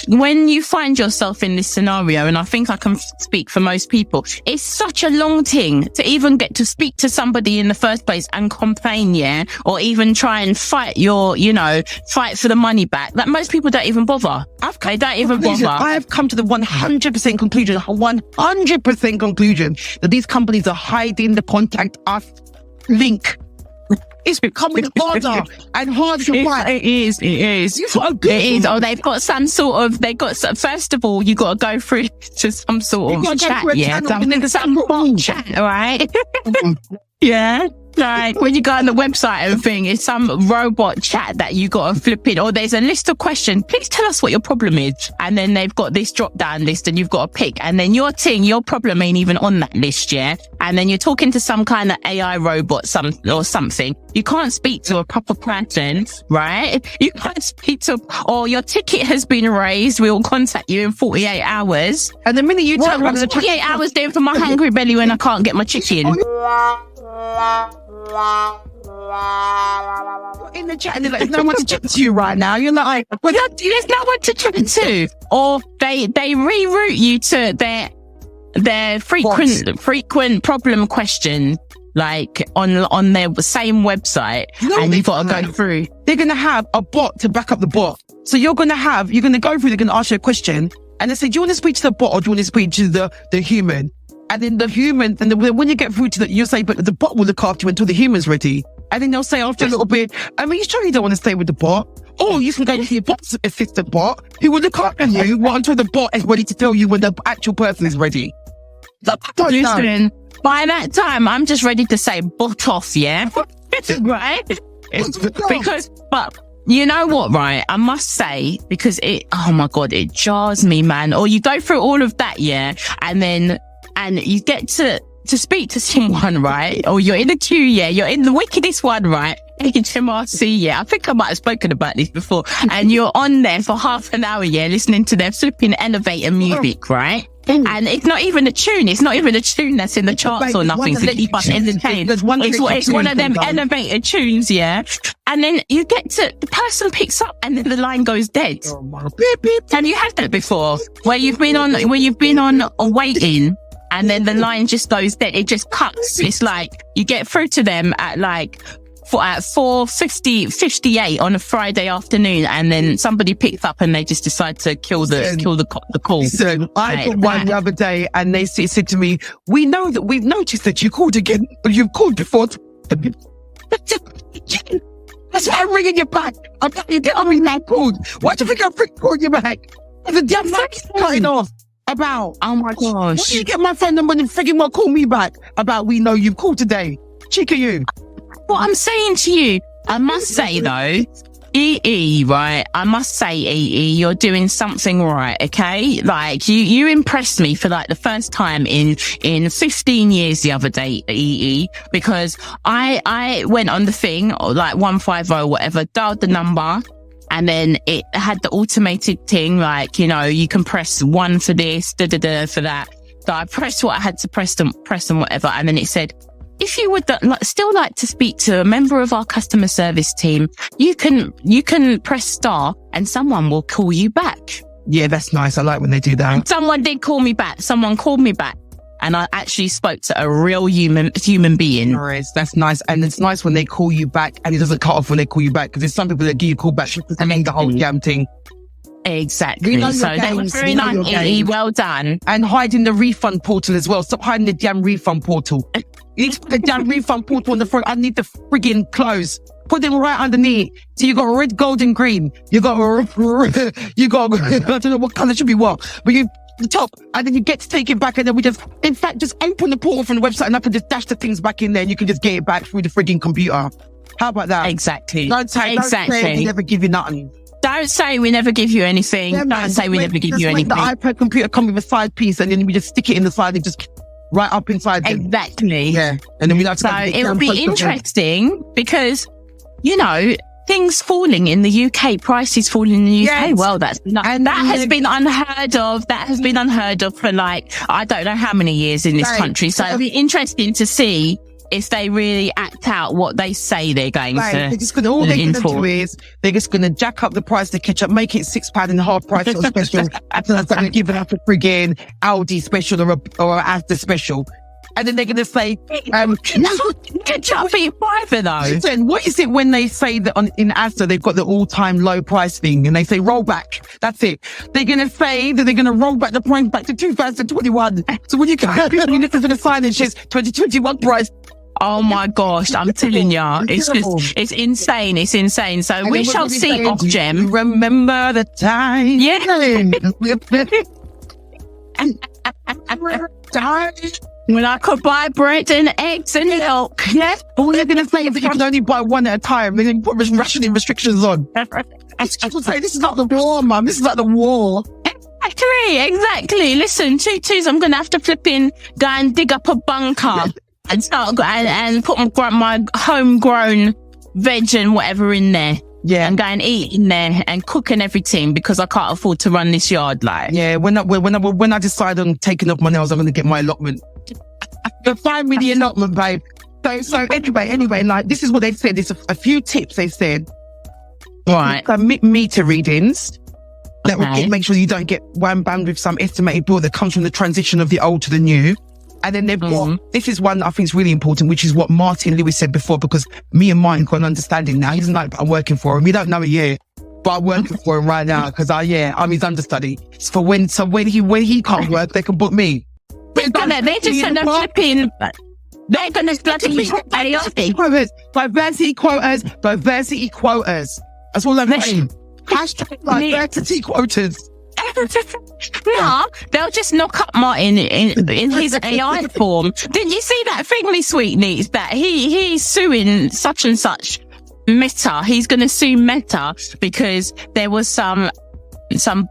When you find yourself in this scenario, and I think I can speak for most people, it's such a long thing to even get to speak to somebody in the first place and complain, or even try and fight fight for the money back. That most people don't even bother. They don't even bother. I have come to the 100% conclusion that these companies are hiding the contact us link. It's becoming harder and harder to find. It is. Oh, they've got some sort of, first of all, you got to go through to some sort of chat. Some chat, all right? Yeah. Like when you go on the website and thing, it's some robot chat that you got to flip in, or there's a list of questions. Please tell us what your problem is. And then they've got this drop down list and you've got to pick. And then your problem ain't even on that list, And then you're talking to some kind of AI robot, or something. You can't speak to a proper person, right? You can't speak to, or your ticket has been raised. We'll contact you in 48 hours. And the minute you tell them 48 hours doing for my hungry belly when I can't get my chicken. In the chat and they're like, there's no one to chat to you right now. You're like, well, there's no one to chat to. Or they reroute you to their frequent problem question, like on their same website, and you've got to go through. They're going to have a bot to back up the bot. So you're going to go through, they're going to ask you a question and they say, do you want to speak to the bot or do you want to speak to the human? And then the human, and when you get through to you'll say, but the bot will look after you until the human's ready. And then they'll say after a little bit, are you sure you don't want to stay with the bot? Or you can go to your bot's assistant bot, who will look after you until the bot is ready to tell you when the actual person is ready. Listen, by that time, I'm just ready to say, bot off, right? But you know what, right? I must say, because oh my God, it jars me, man. Or you go through all of that, and you get to speak to someone, right? Or you're in the queue, you're in the wickedest one, right? HMRC, I think I might have spoken about this before. And you're on there for half an hour, listening to their flipping elevator music, right? And it's not even a tune. It's not even a tune that's in the charts or nothing to keep us entertained. It's one of them elevator tunes, And then you get to, the person picks up and then the line goes dead. And you had that before, where you've been on waiting. And then the line just goes dead. It just cuts. It's like you get through to them at 4:58 on a Friday afternoon, and then somebody picks up and they just decide to kill the call. So I got one the other day, and they said to me, "We know that we've noticed that you called again, but you've called before." That's why I'm ringing you back. I'm not called. Why do you think I'm calling you back? The damn phone cutting off. About, oh my gosh. Why do you get my phone number and freaking well call me back about we know you've called today? Cheek of you. What I'm saying to you, I must say though, right? I must say, you're doing something right, okay? Like you impressed me for like the first time in 15 years the other day, because I went on the thing, like 150 whatever, dialed the number. And then it had the automated thing, like, you know, you can press 1 for this, for that. So I pressed what I had to press and whatever. And then it said, if you would still like to speak to a member of our customer service team, you can press star and someone will call you back. Yeah, that's nice. I like when they do that. Someone did call me back. Someone called me back. And I actually spoke to a real human being. That's nice. And it's nice when they call you back and it doesn't cut off when they call you back. Because there's some people that give you a call back and then the whole damn thing. Exactly. So that was very nice. Well done. And hiding the refund portal as well. Stop hiding the damn refund portal. You need to put the damn refund portal on the front. I need the friggin' clothes. Put them right underneath. So you got red, gold, and green. You got I don't know what color should be what, but you the top, and then you get to take it back, and then we just open the portal from the website, and I can just dash the things back in there, and you can just get it back through the friggin' computer. How about that? Exactly. Don't say we never give you nothing. Don't say we never give you anything. Yeah, don't say we never give you anything. The iPad computer come with a side piece, and then we just stick it in the side and just right up inside. Exactly. Yeah, and then we have to. So it will be interesting because, you know, things falling in the UK, prices falling in the UK. Yes. Well, that has been unheard of. That has been unheard of for like, I don't know how many years in this country. So it'll be interesting to see if they really act out what they say they're going to. They're just going to, all they're going to do is, they're just going to jack up the price of ketchup, make it £6.50 price or special. And then they're going to give it up a friggin' Aldi special or a Asda special. And then they're going to say, ketchup be $5 though. Then what is it when they say that in Asda they've got the all-time low price thing and they say rollback? That's it. They're going to say that they're going to roll back the price back to 2021. So when you listen to the sign and says 2021 price. Oh my gosh, I'm telling you, it's insane. It's insane. So and we shall see off, Gem. Remember the time. Yeah. When I could buy bread and eggs and milk. Yes. All they're going to say is that you can only buy one at a time. They're going to put rationing restrictions on. People say, this is not the war, Mum. This is not the war. Exactly. Listen, twos, I'm going to have to flip in, go and dig up a bunker and start and put my homegrown veg and whatever in there. Yeah. And go and eat in there and cook and everything because I can't afford to run this yard like. Yeah. When I decide on taking off my nails, I'm going to get my allotment. But find me the allotment, babe. So anyway, like this is what they said. There's a few tips they said. Right. Meter readings. That will make sure you don't get wham-bammed with some estimated bill that comes from the transition of the old to the new. And then they've got, this is one that I think is really important, which is what Martin Lewis said before, because me and Martin got an understanding now. He doesn't like I'm working for him. We don't know it yet, but I'm working for him right now because I'm his understudy. It's for when he can't work, they can book me. They're just going to flip in. They're going to bloody diversity quotas. That's all I'm saying. Hashtag diversity quotas. No, they'll just knock up Martin in his AI form. Didn't you see that thing, sweet NEETS, that he's suing such and such Meta? He's going to sue Meta because there was some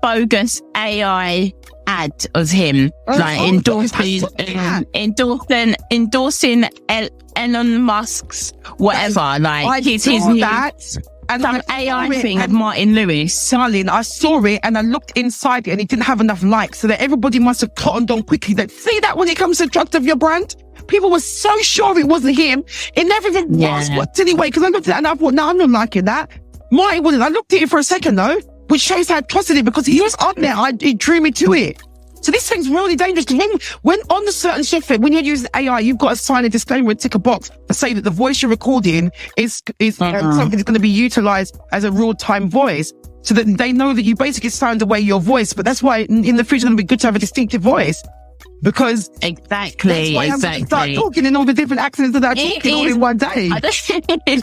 bogus AI ad of him endorsing Elon Musk's whatever, and some AI thing of Martin Lewis. Darling, I saw it and I looked inside it and it didn't have enough likes, so that everybody must have cottoned on quickly. That see that when it comes to trust of your brand, people were so sure it wasn't him. It never even was. But anyway, because I looked at it and I thought, no, I'm not liking that. Martin wasn't. I looked at it for a second though, which shows how I trusted it because he was on there. It drew me to it. So this thing's really dangerous. When on the certain shift, when you use AI, you've got to sign a disclaimer and tick a box to say that the voice you're recording is something that's going to be utilized as a real-time voice, so that they know that you basically sound away your voice. But that's why in the future it's going to be good to have a distinctive voice. Because exactly. I'm start talking in all the different accents that I talk all in one day. I'm telling you,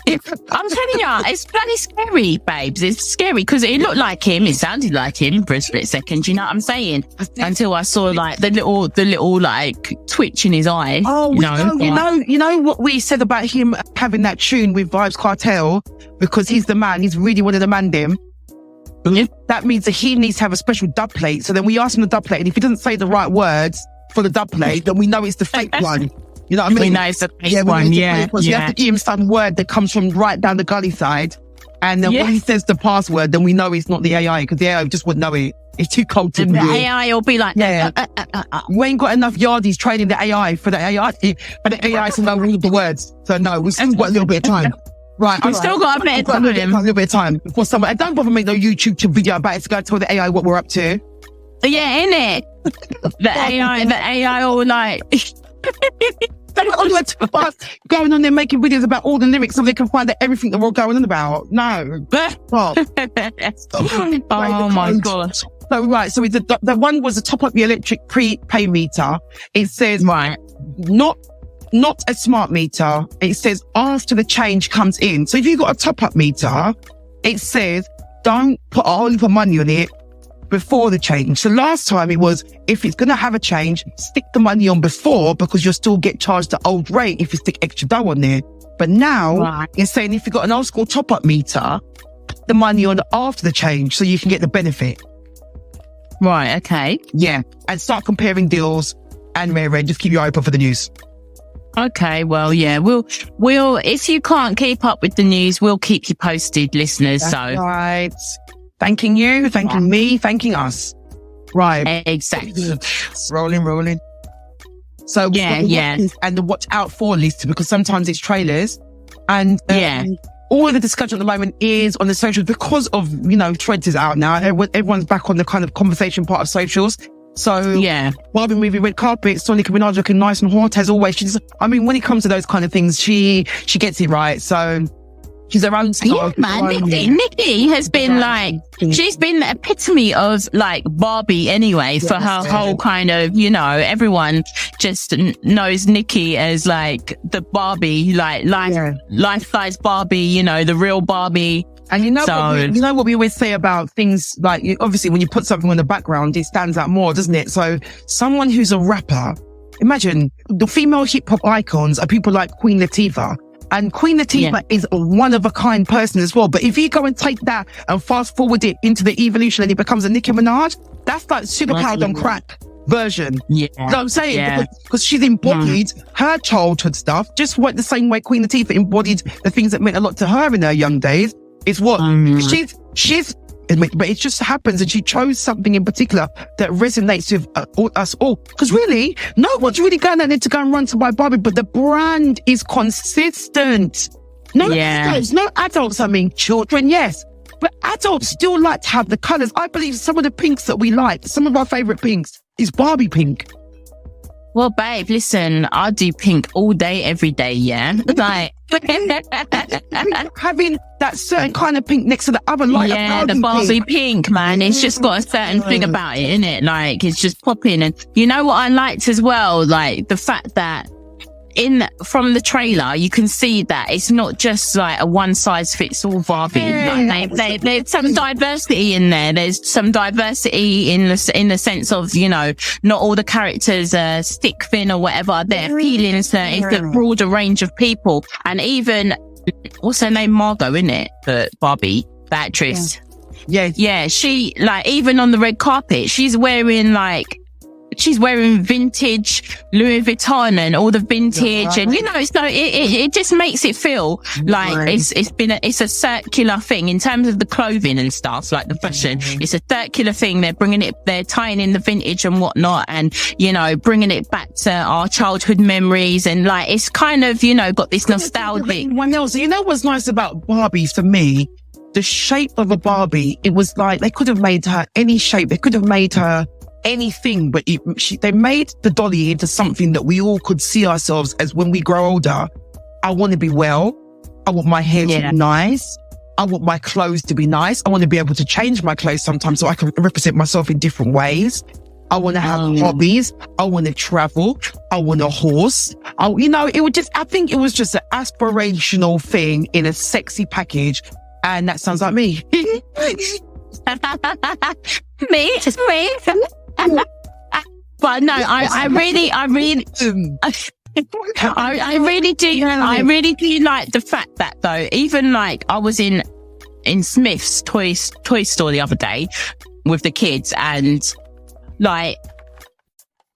it's bloody scary, babes. It's scary because it looked like him, it sounded like him for a split second. You know what I'm saying? Until I saw like the little like twitch in his eye. Oh, you know what we said about him having that tune with Vibes Cartel, because he's the man. He's really one of the man them. That means that he needs to have a special dub plate. So then we ask him the dub plate, and if he doesn't say the right words for the dub plate, then we know it's the fake one. You know what I mean? We know it's the fake one. Yeah. So you have to give him some word that comes from right down the gully side And then when he says the password, then we know it's not the AI, because the AI just wouldn't know it. It's too cold to The do. AI will be like, We ain't got enough yardies training the AI for the AI to know all of the words. So no, we've still got a little bit of time. Right. We've still got a bit of time. A little bit of time before someone, and don't bother make no YouTube video about it to go tell the AI what we're up to. Yeah, innit? The AI all like... going on there making videos about all the lyrics so they can find out everything that we're going on about. No. Oh my God. So, right. So the one was to top up the electric prepay meter. It says, right, not a smart meter. It says after the change comes in. So if you've got a top up meter, it says don't put a whole heap of money on it before the change. So last time it was, if it's going to have a change, stick the money on before, because you'll still get charged the old rate if you stick extra dough on there. But now it's saying if you've got an old school top up meter, put the money on after the change so you can get the benefit. Right. Okay. Yeah. And start comparing deals and rare. Just keep your eye open for the news. Okay, well, yeah, we'll, if you can't keep up with the news, we'll keep you posted, listeners. That's so, right. Thanking you, thanking me, thanking us. Right. Exactly. Rolling. So, yeah. And the watch out for list, because sometimes it's trailers. And all of the discussion at the moment is on the socials because of, Threads is out now. Everyone's back on the kind of conversation part of socials. So, Barbie movie, red carpet, Nicki Barbie looking nice and hot as always. When it comes to those kind of things, she gets it right. So she's her own star. Yeah, man. Nicki has been she's been the epitome of Barbie anyway, for her whole kind of, everyone just knows Nicki as the Barbie, life-size Barbie, the real Barbie. And you know what we always say about things obviously when you put something on the background, it stands out more, doesn't it? So someone who's a rapper, imagine the female hip hop icons are people like Queen Latifah. And Queen Latifah is a one of a kind person as well. But if you go and take that and fast forward it into the evolution and it becomes a Nicki Minaj, that's like superpowered on crack version. Yeah. You know what I'm saying? Because she's embodied her childhood stuff, just the same way Queen Latifah embodied the things that meant a lot to her in her young days. It's what she's, but it just happens, and she chose something in particular that resonates with us all. Because really, no one's really going out there to go and run to buy Barbie, but the brand is consistent. No adults, I mean, children, yes, but adults still like to have the colours. I believe some of the pinks that we like, some of our favourite pinks, is Barbie pink. Well, babe, listen, I do pink all day, every day, yeah? Having that certain kind of pink next to the other light. Yeah, the Barbie pink, man. It's just got a certain thing about it, innit? It's just popping. And you know what I liked as well? The fact that from the trailer, you can see that it's not just a one-size-fits-all Barbie. There's some diversity in there. There's some diversity in the sense of, not all the characters are stick thin or whatever. They're appealing. It's a broader range of people. And even, what's her name? Margot, innit? The Barbie, the actress. Yeah, she, even on the red carpet, she's wearing vintage Louis Vuitton and all the vintage, and so it just makes it feel it's a circular thing in terms of the clothing and stuff, the fashion. It's a circular thing. They're tying in the vintage and whatnot, and bringing it back to our childhood memories, and it's kind of got this nostalgic. What's nice about Barbie for me? The shape of a Barbie. It was they could have made her any shape. They could have made her anything, but they made the dolly into something that we all could see ourselves as when we grow older. I want to be well. I want my hair to be nice. I want my clothes to be nice. I want to be able to change my clothes sometimes so I can represent myself in different ways. I want to have hobbies. I want to travel. I want a horse. I think it was just an aspirational thing in a sexy package. And that sounds like me. But no, I really do like the fact that though, even I was in Smith's toy store the other day with the kids, and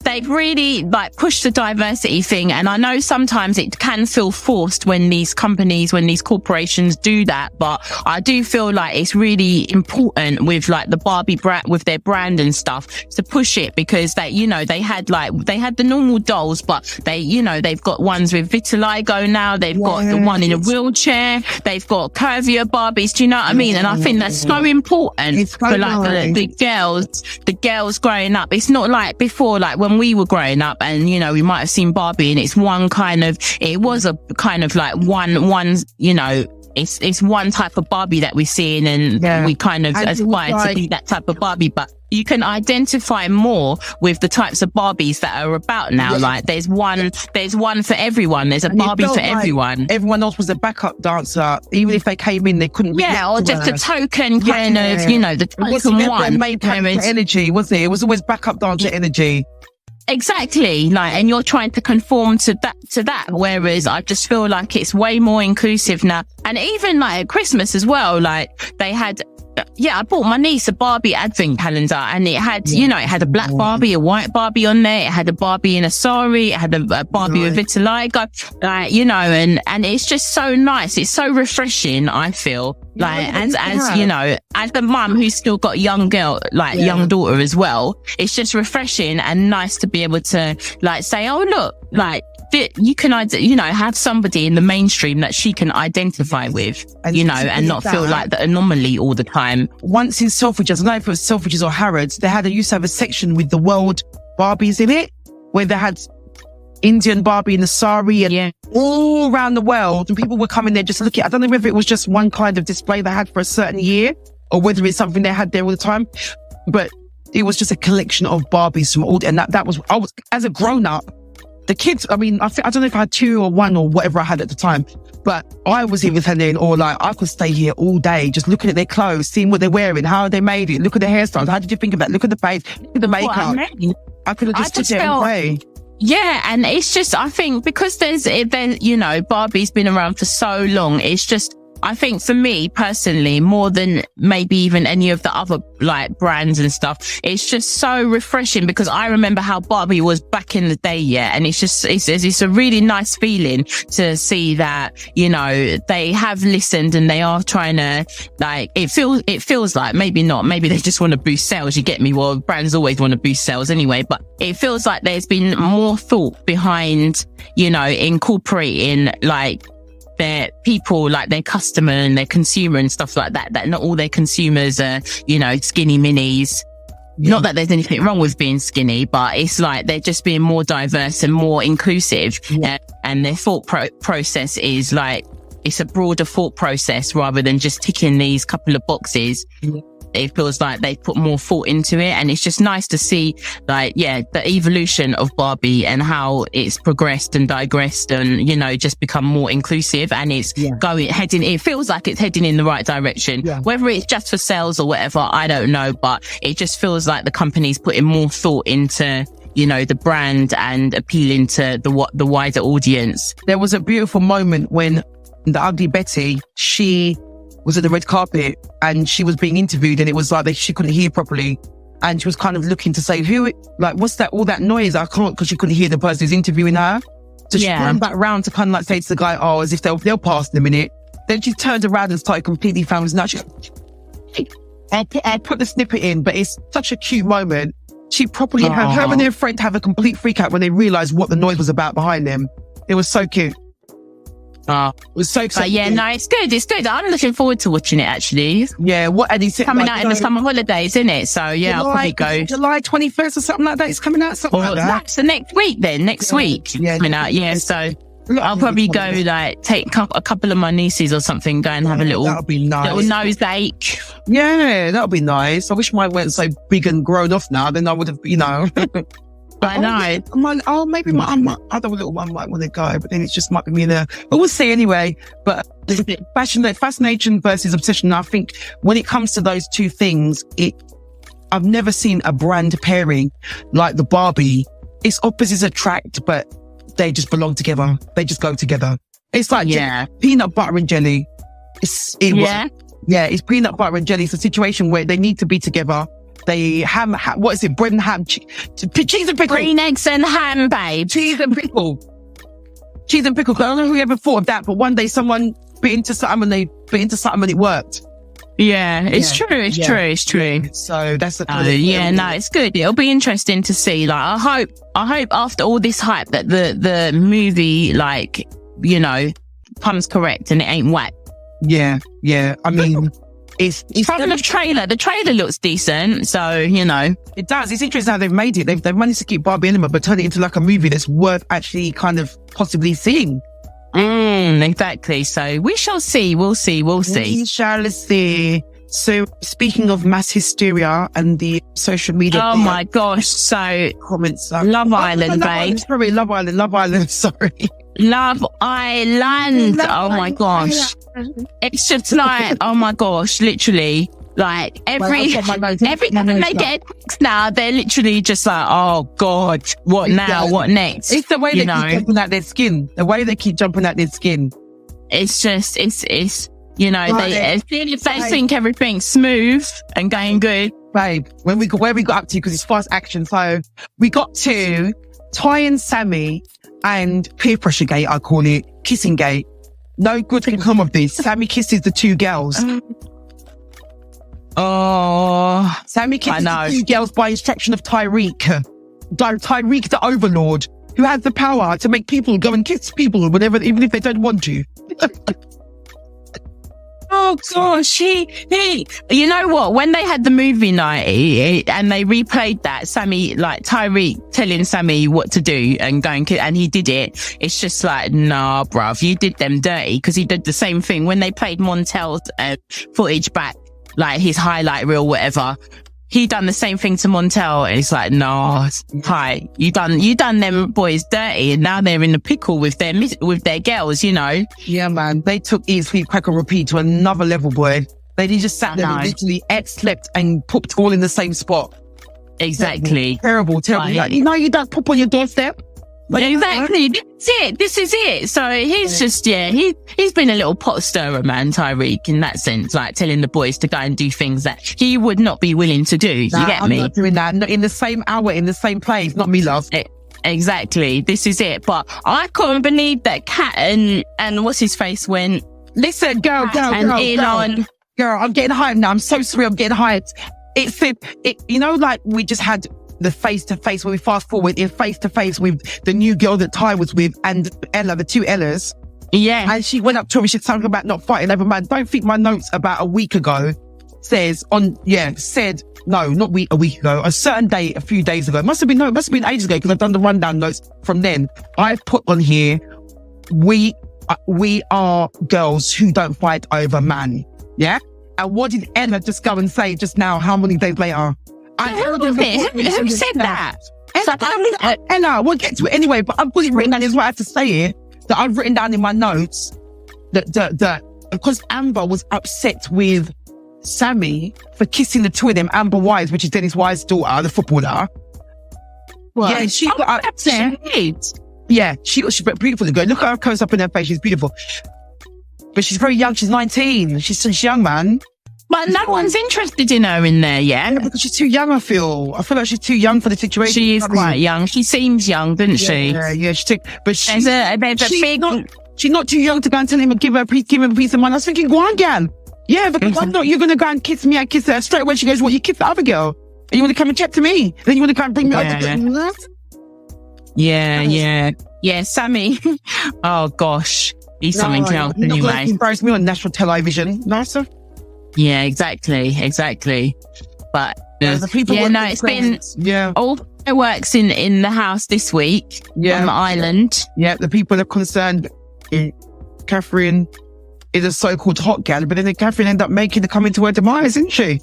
they've really like pushed the diversity thing. And I know sometimes it can feel forced when these companies, when these corporations do that. But I do feel like it's really important with like the Barbie brand, with their brand and stuff, to push it, because they, you know, they had the normal dolls, but they, you know, they've got ones with vitiligo now. They've got the one in a wheelchair. They've got curvier Barbies. Do you know what I mean? And I think that's so important for like the girls growing up. It's not like before, like when we were growing up and, you know, we might have seen Barbie and it's one kind of, it was a kind of like one, you know, it's one type of Barbie that we're seeing, and we kind of aspire to be that type of Barbie. But you can identify more with the types of Barbies that are about now. Like there's one for everyone. There's a Barbie for everyone. Everyone else was a backup dancer. Even if they came in, they couldn't. Or just a token kind of, you know, the token one. Energy, wasn't it? It was always backup dancer energy. Exactly. Like, and you're trying to conform to that. Whereas I just feel like it's way more inclusive now. And even like at Christmas as well, like they had, I bought my niece a Barbie advent calendar, and it had, you know, it had a black Barbie, a white Barbie on there. It had a Barbie in a sari. It had a Barbie with vitiligo, like, you know, and it's just so nice. It's so refreshing, I feel. Like, as you know, as the mum who's still got young daughter as well, it's just refreshing and nice to be able to like say, oh, look, like, you can, you know, have somebody in the mainstream that she can identify with, and, you know, and not feel like the anomaly all the time. Once in Selfridges, I don't know if it was Selfridges or Harrods, they used to have a section with the world Barbies in it, where they had Indian Barbie in the sari and all around the world, and people were coming there just looking. I don't know whether it was just one kind of display they had for a certain year, or whether it's something they had there all the time, but it was just a collection of Barbies from all, and that was, I was, as a grown up, the kids, I mean, I don't know if I had 2 or 1 or whatever I had at the time, but I was even telling, or like, I could stay here all day just looking at their clothes, seeing what they're wearing, how they made it, look at the hairstyles, how did you think of that, look at the face, look at the makeup. I could have just stood there and play. Yeah, and it's just, I think because there's, you know, Barbie's been around for so long, it's just, I think for me personally, more than maybe even any of the other like brands and stuff, it's just so refreshing, because I remember how Barbie was back in the day. And it's just, it's a really nice feeling to see that, you know, they have listened and they are trying to, like, it feels like, maybe not, maybe they just want to boost sales. You get me? Well, brands always want to boost sales anyway, but it feels like there's been more thought behind, you know, incorporating like their people, like their customer and their consumer and stuff like that, that not all their consumers are, you know, skinny minis. Not that there's anything wrong with being skinny, but it's like they're just being more diverse and more inclusive. And their thought process is like, it's a broader thought process rather than just ticking these couple of boxes. It feels like they put more thought into it, and it's just nice to see like, the evolution of Barbie and how it's progressed and digressed and, you know, just become more inclusive, and it's it feels like it's heading in the right direction. Whether it's just for sales or whatever, I don't know, but it just feels like the company's putting more thought into, you know, the brand and appealing to the wider audience. There was a beautiful moment when the Ugly Betty, she was at the red carpet and she was being interviewed, and it was like she couldn't hear properly, and she was kind of looking to say, what's that, all that noise? I can't, because she couldn't hear the person who's interviewing her. So she turned back round to kind of like say to the guy, oh, as if they'll pass in a minute. Then she turned around and started completely found out. I'll put the snippet in, but it's such a cute moment. She properly had her and her friend have a complete freak out when they realised what the noise was about behind them. It was so cute. It was so exciting. No, it's good. It's good. I'm looking forward to watching it, actually. Yeah, and he's coming out in the summer holidays, isn't it? So I'll probably go. July 21st or something like that. It's coming out something like that. That's the next week then. Next week. Yeah, coming out. Yeah, so I'll probably go like take a couple of my nieces or something, go and have a little, that'll be nice. Little nose ache. Yeah, that'll be nice. I wish mine weren't so big and grown off now. Then I would have, you know. I know. Maybe my other little one might want to go, but then it just might be me there. But we'll see anyway. But fascination versus obsession. I think when it comes to those two things, I've never seen a brand pairing like the Barbie. It's opposites attract, but they just belong together. They just go together. It's like peanut butter and jelly. It's peanut butter and jelly. It's a situation where they need to be together. They what is it? Bread and ham, cheese and pickle. Green eggs and ham, babe. Cheese and pickle. Cheese and pickle. I don't know who ever thought of that, but one day someone bit into something and it worked. Yeah, it's true. It's true. So that's the it's good. It'll be interesting to see. Like, I hope after all this hype that the movie, like, you know, comes correct and it ain't whack. Yeah. I mean, it's from the trailer. The trailer looks decent, so you know it does. It's interesting how they've made it. They've managed to keep Barbie Element, but turn it into like a movie that's worth actually kind of possibly seeing. Exactly. So we shall see. We'll see. We shall see. So speaking of mass hysteria and the social media. Oh my gosh. So comments. Love Island, babe. Sorry, Love Island. Sorry. Love Island. Oh my gosh. It's just like, oh my gosh, literally. Like every time they get a text now, they're literally just like, oh God, what now? What next? It's the way they keep jumping out their skin. It's just, it's you know, they think everything's smooth and going good. Babe, where we got up to, because it's fast action. So we got to Ty and Sammy and peer pressure gate, I call it, kissing gate. No good can come of this. Sammy kisses the two girls. Oh, Sammy kisses the two girls by instruction of Tyreek. Tyreek, the overlord, who has the power to make people go and kiss people, whatever, even if they don't want to. Oh gosh, he. You know what? When they had the movie night and they replayed that, Sammy, like Tyreek telling Sammy what to do and going, and he did it. It's just like, nah, bruv, you did them dirty, because he did the same thing when they played Montel's footage back, like his highlight reel, whatever. He done the same thing to Montel, and it's like, no, hi, you done them boys dirty, and now they're in the pickle with their girls, you know. Yeah, man, they took Eat, Sleep, Crack and Repeat to another level, boy. They just sat there and literally ate, slept, and pooped all in the same spot. Exactly. Terrible. Like, you know, you don't poop on your doorstep. Like, exactly. This is it. So he's just, he's been a little pot stirrer, man, Tyreek, in that sense, like telling the boys to go and do things that he would not be willing to do. You get me? I'm not doing that. Not in the same hour, in the same place. Not me, love. Exactly. This is it. But I couldn't believe that Kat and what's his face went. Listen, girl, I'm getting hyped now. I'm so sorry. I'm getting hyped. You know, like we just had the face-to-face, when we fast forward in face-to-face with the new girl that Ty was with and Ella, the two Ellas. Yeah. And she went up to him and she said something about not fighting over man. Don't think my notes about a week ago said, no, not a week ago, a certain day, a few days ago. It must have been ages ago, because I've done the rundown notes from then. I've put on here, we are girls who don't fight over man. Yeah? And what did Ella just go and say just now, how many days later? Who said that? Ella, we'll get to it anyway, but I've got it written down, is what I have to say it, that I've written down in my notes, that because Amber was upset with Sammy for kissing the two of them, Amber Wise, which is Dennis Wise's daughter, the footballer. What? Yeah, she got upset. Yeah, she's beautiful. Look at her close up in her face, she's beautiful. But she's very young, she's 19, she's young, man. But no one's interested in her in there yet. Yeah, because she's too young, I feel like she's too young for the situation. She is quite young. She seems young, doesn't she? Yeah, but she's she's not too young to go and tell him and give him a piece of money. I was thinking, go on, gal. Yeah, because I'm not, you're going to go and kiss me, I kiss her. Straight away she goes, what, you kiss the other girl? And you want to come and chat to me? Then you want to come and bring me up to Yeah, Sammy. Oh gosh. He's something else anyway. He embarrassed me on national television. Nicer. Yeah, exactly. But the people it's been all fireworks in the house this week on the island. Yeah, the people are concerned. Catherine is a so-called hot gal, but then Catherine ended up coming to her demise, isn't she?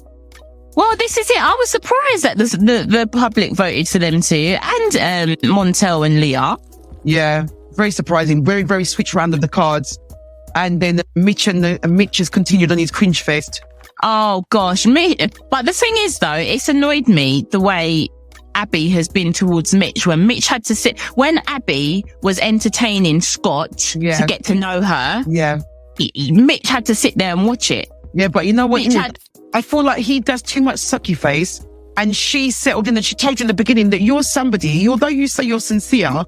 Well, this is it. I was surprised that the public voted for them too, and Montel and Leah. Yeah, very surprising. Very, very switch around of the cards. And then Mitch has continued on his cringe fest. Oh gosh, but the thing is though, it's annoyed me the way Abby has been towards Mitch, when Mitch had to sit, when Abby was entertaining Scott to get to know her. Yeah. Mitch had to sit there and watch it. Yeah, but you know what? I feel like he does too much sucky face and she settled in and she told you in the beginning that you're somebody, although you say you're sincere,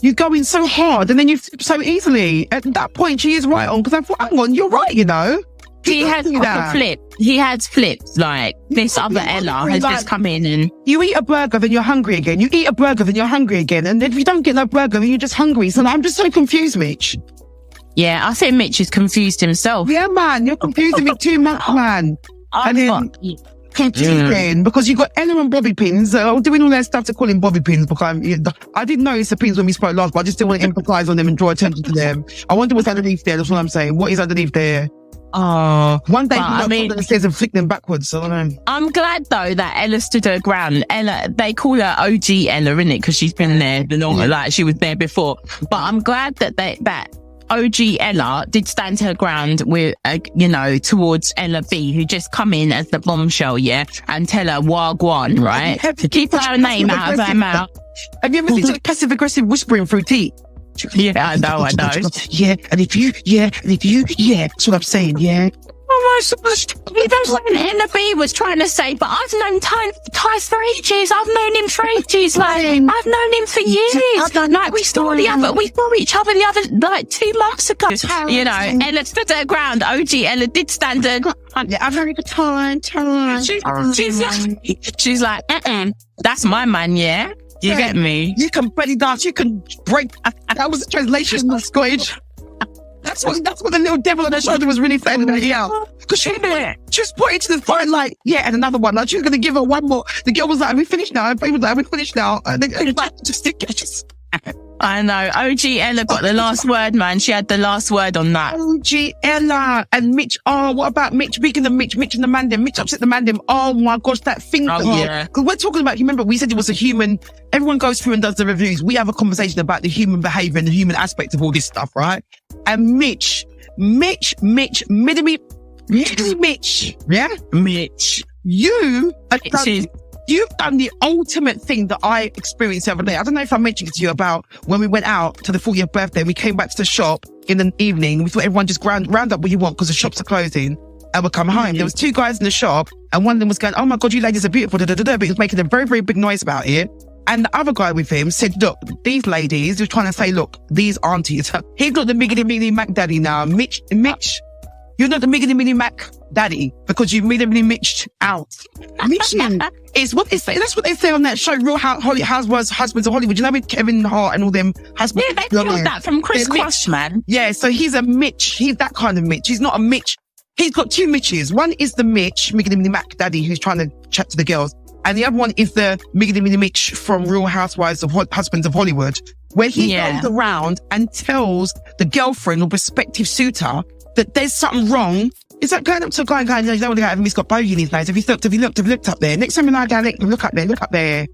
you go in so hard and then you flip so easily. At that point, she is right on, because I thought, hang on, you're right, you know. He has a flip. He has flipped. Like, this other Ella has just come in and... You eat a burger, then you're hungry again. You eat a burger, then you're hungry again. And if you don't get no burger, then you're just hungry. So I'm just so confused, Mitch. Yeah, I think Mitch is confused himself. Yeah, man, you're confusing me too much, man. Confusing, because you got Ella and Bobby Pins doing all their stuff to call him Bobby Pins, because I didn't know it's the pins when we spoke last, but I just didn't want to empathize on them and draw attention to them. I wonder what's underneath there. That's what I'm saying. What is underneath there? One day, the stairs and flick them backwards. So I don't know. I'm glad though that Ella stood her ground. Ella, they call her OG Ella, innit? Because she's been there the longer, like she was there before. But I'm glad that OG Ella did stand her ground with, towards Ella B, who just come in as the bombshell, and tell her wagwan, right? To keep her name out of her mouth. Have you ever seen the passive aggressive whispering through teeth? Yeah, I know. Yeah, and if you, that's what I'm saying, yeah. Oh, that's what Ella B was trying to say, but I've known Ty for ages. I've known him for ages. Like, I've known him for years. Like, we saw each other the other, 2 months ago. You know, Ella stood her ground. OG Ella did stand her ground. Yeah, I've had a good time. She's like, that's my man, yeah? You get me? You can belly dance, you can break. That was the translation of Scottish. That's what the little devil on her shoulder was really saying in her ear. Because she was pointing to the fire like, and another one. Like, she was going to give her one more. The girl was like, we finished now. And was like, we finished now. And then like, just. I know. OG Ella got the last word, man. She had the last word on that. OG Ella and Mitch. Oh, what about Mitch? Speaking of Mitch and the Mandem. Mitch upset the Mandem. Oh my gosh, that thing. Oh, yeah. Because we're talking about, you remember we said it was a human, everyone goes through and does the reviews. We have a conversation about the human behavior and the human aspect of all this stuff, right? And Mitch. Yeah? Mitch. You've done the ultimate thing that I experienced the other day. I don't know if I mentioned it to you about when we went out to the 40th birthday. We came back to the shop in the evening. We thought everyone just round up what you want because the shops are closing and we'll come home. There was 2 guys in the shop and one of them was going, oh my God, you ladies are beautiful. But he was making a very, very big noise about it. And the other guy with him said, look, these ladies, he was trying to say, look, these aunties. He's not the miggity Mac daddy now. Mitch, you're not the miggity Mac daddy because you've miggity Mitched out. Mitch is what they say. That's what they say on that show, Real Housewives, Husbands of Hollywood. You know, with Kevin Hart and all them husbands. Yeah, they pulled that from Chris Cross, man. Yeah, so he's a Mitch. He's that kind of Mitch. He's not a Mitch. He's got 2 Mitches. One is the Mitch, miggity Mac daddy, who's trying to chat to the girls. And the other one is the miggity Mitch from Real Housewives of Husbands of Hollywood, where he goes around and tells the girlfriend or prospective suitor that there's something wrong. Is that going up to a guy and going, you don't want to go out, he's got bogey in his nose. Have you looked up there? Next time I go, look up there.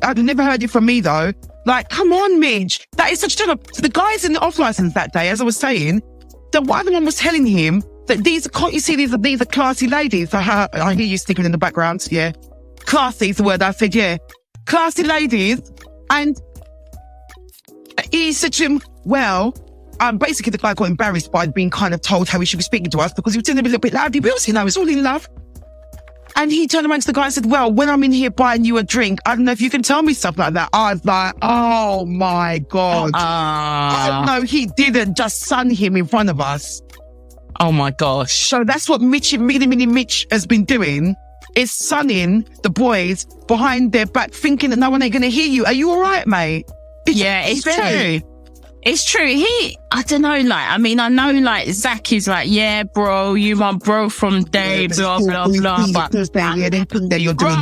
I've never heard it from me though. Like, come on, Midge. That is such a job. So the guys in the off license that day, as I was saying, the other one was telling him that can't you see these are classy ladies? So I hear you sticking in the background. Yeah. Classy is the word I said, yeah. Classy ladies. And he said to him, well, basically the guy got embarrassed by being kind of told how he should be speaking to us because he was doing a little bit loud. He was, it's all in love. And he turned around to the guy and said, well, when I'm in here buying you a drink, I don't know if you can tell me stuff like that. I was like, oh my God. No, he didn't just sun him in front of us. Oh my gosh. So that's what Mitch has been doing, is sunning the boys behind their back thinking that no one ain't going to hear you. Are you all right, mate? It's true. It's true. I don't know, I know, Zach is like, yeah, bro, you my bro from day, blah, blah, blah. But they think that you're doing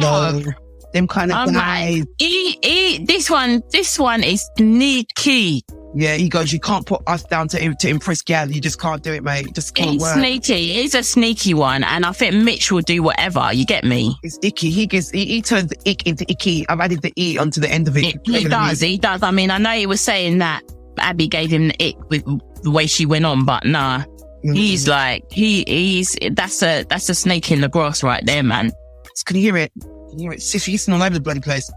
them kind of guys. This one is sneaky. Yeah, he goes, you can't put us down to impress Gal. You just can't do it, mate. It just can't work. Sneaky. It's a sneaky one. And I think Mitch will do whatever. You get me? It's icky. He turns the ick into icky. I've added the E onto the end of it. He does. I mean, I know he was saying that Abby gave him the ick with the way she went on, but nah. He's like, that's a snake in the grass right there, man. Can you hear it? Can you hear it? Sissy all over the bloody place.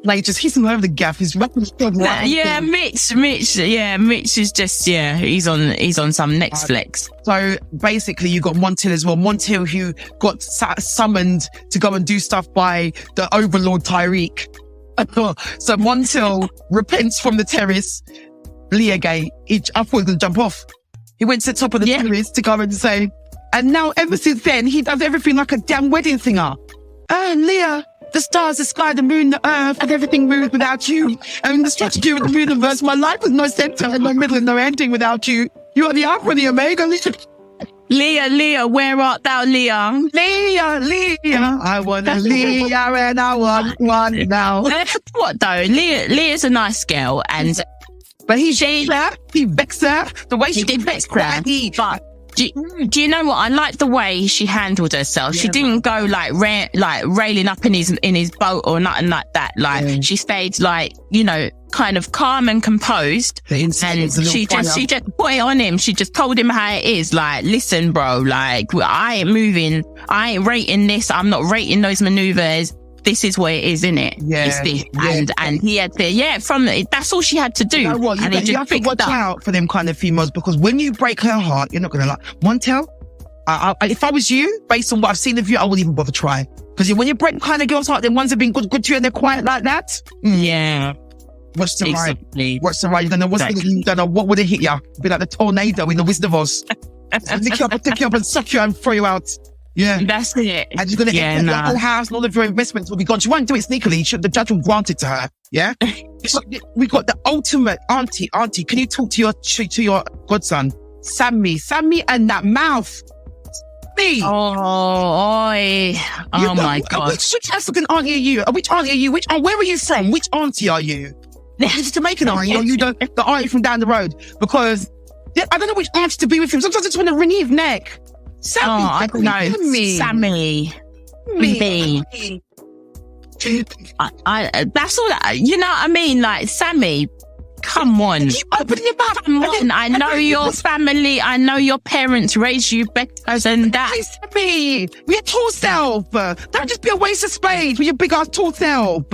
Like, just hitting over the gaff. He's rapping stuff right. Yeah, Mitch is just, he's on some next flex. So basically you got Montel as well. Montel, who got summoned to go and do stuff by the overlord Tyreek. So Montel repents from the terrace. Leah gay. I thought he was going to jump off. He went to the top of the terrace to go and say, and now ever since then, he does everything like a damn wedding singer. Leah, the stars, the sky, the moon, the earth, and everything moves without you. And the strategy of the universe, my life has no center and no middle and no ending without you. You are the Alpha and the Omega. Leah, where art thou, Leah? Leah, I want a Leah and I want one now. What though? Leah's a nice girl, but he vexed her. The way she did vex her. But do you know what? I like the way she handled herself. Yeah, she didn't go like railing up in his boat or nothing like that. Like she stayed like, you know, kind of calm and composed. And she just put it on him. She just told him how it is. Like, listen, bro, like I ain't moving. I ain't rating this. I'm not rating those maneuvers. This is what it is, innit? Yeah. It's this. And he had to, that's all she had to do. You know what? You have to watch out for them kind of females, because when you break her heart, you're not going to like. Montel, if I was you, based on what I've seen of you, I wouldn't even bother trying. Because when you break kind of girls' heart, the ones that have been good to you and they're quiet like that. Yeah. What's the right? What's the right? You don't know you don't know what would have hit you. Be like the tornado in the Wizard of Oz. Pick you up and suck you and throw you out. Yeah. That's it. And she's going to get the whole house and all of your investments will be gone. She won't do it sneakily. The judge will grant it to her. Yeah. We got the ultimate auntie. Can you talk to your godson? Sammy and that mouth. Me. Oh my God. Which African auntie are you? Which auntie are you? Where are you from? Which auntie are you? Is it Jamaican auntie? Or you the auntie from down the road? Because I don't know which auntie to be with him. Sometimes I just want to wring his neck. Sammy, I don't know. Sammy. Me. That's all that, you know what I mean? Like, Sammy, come on. Open your mouth. Come on. I know your family. I know your parents raised you better than that. Hey, Sammy, with your tall self. Don't just be a waste of space with your big ass tall self.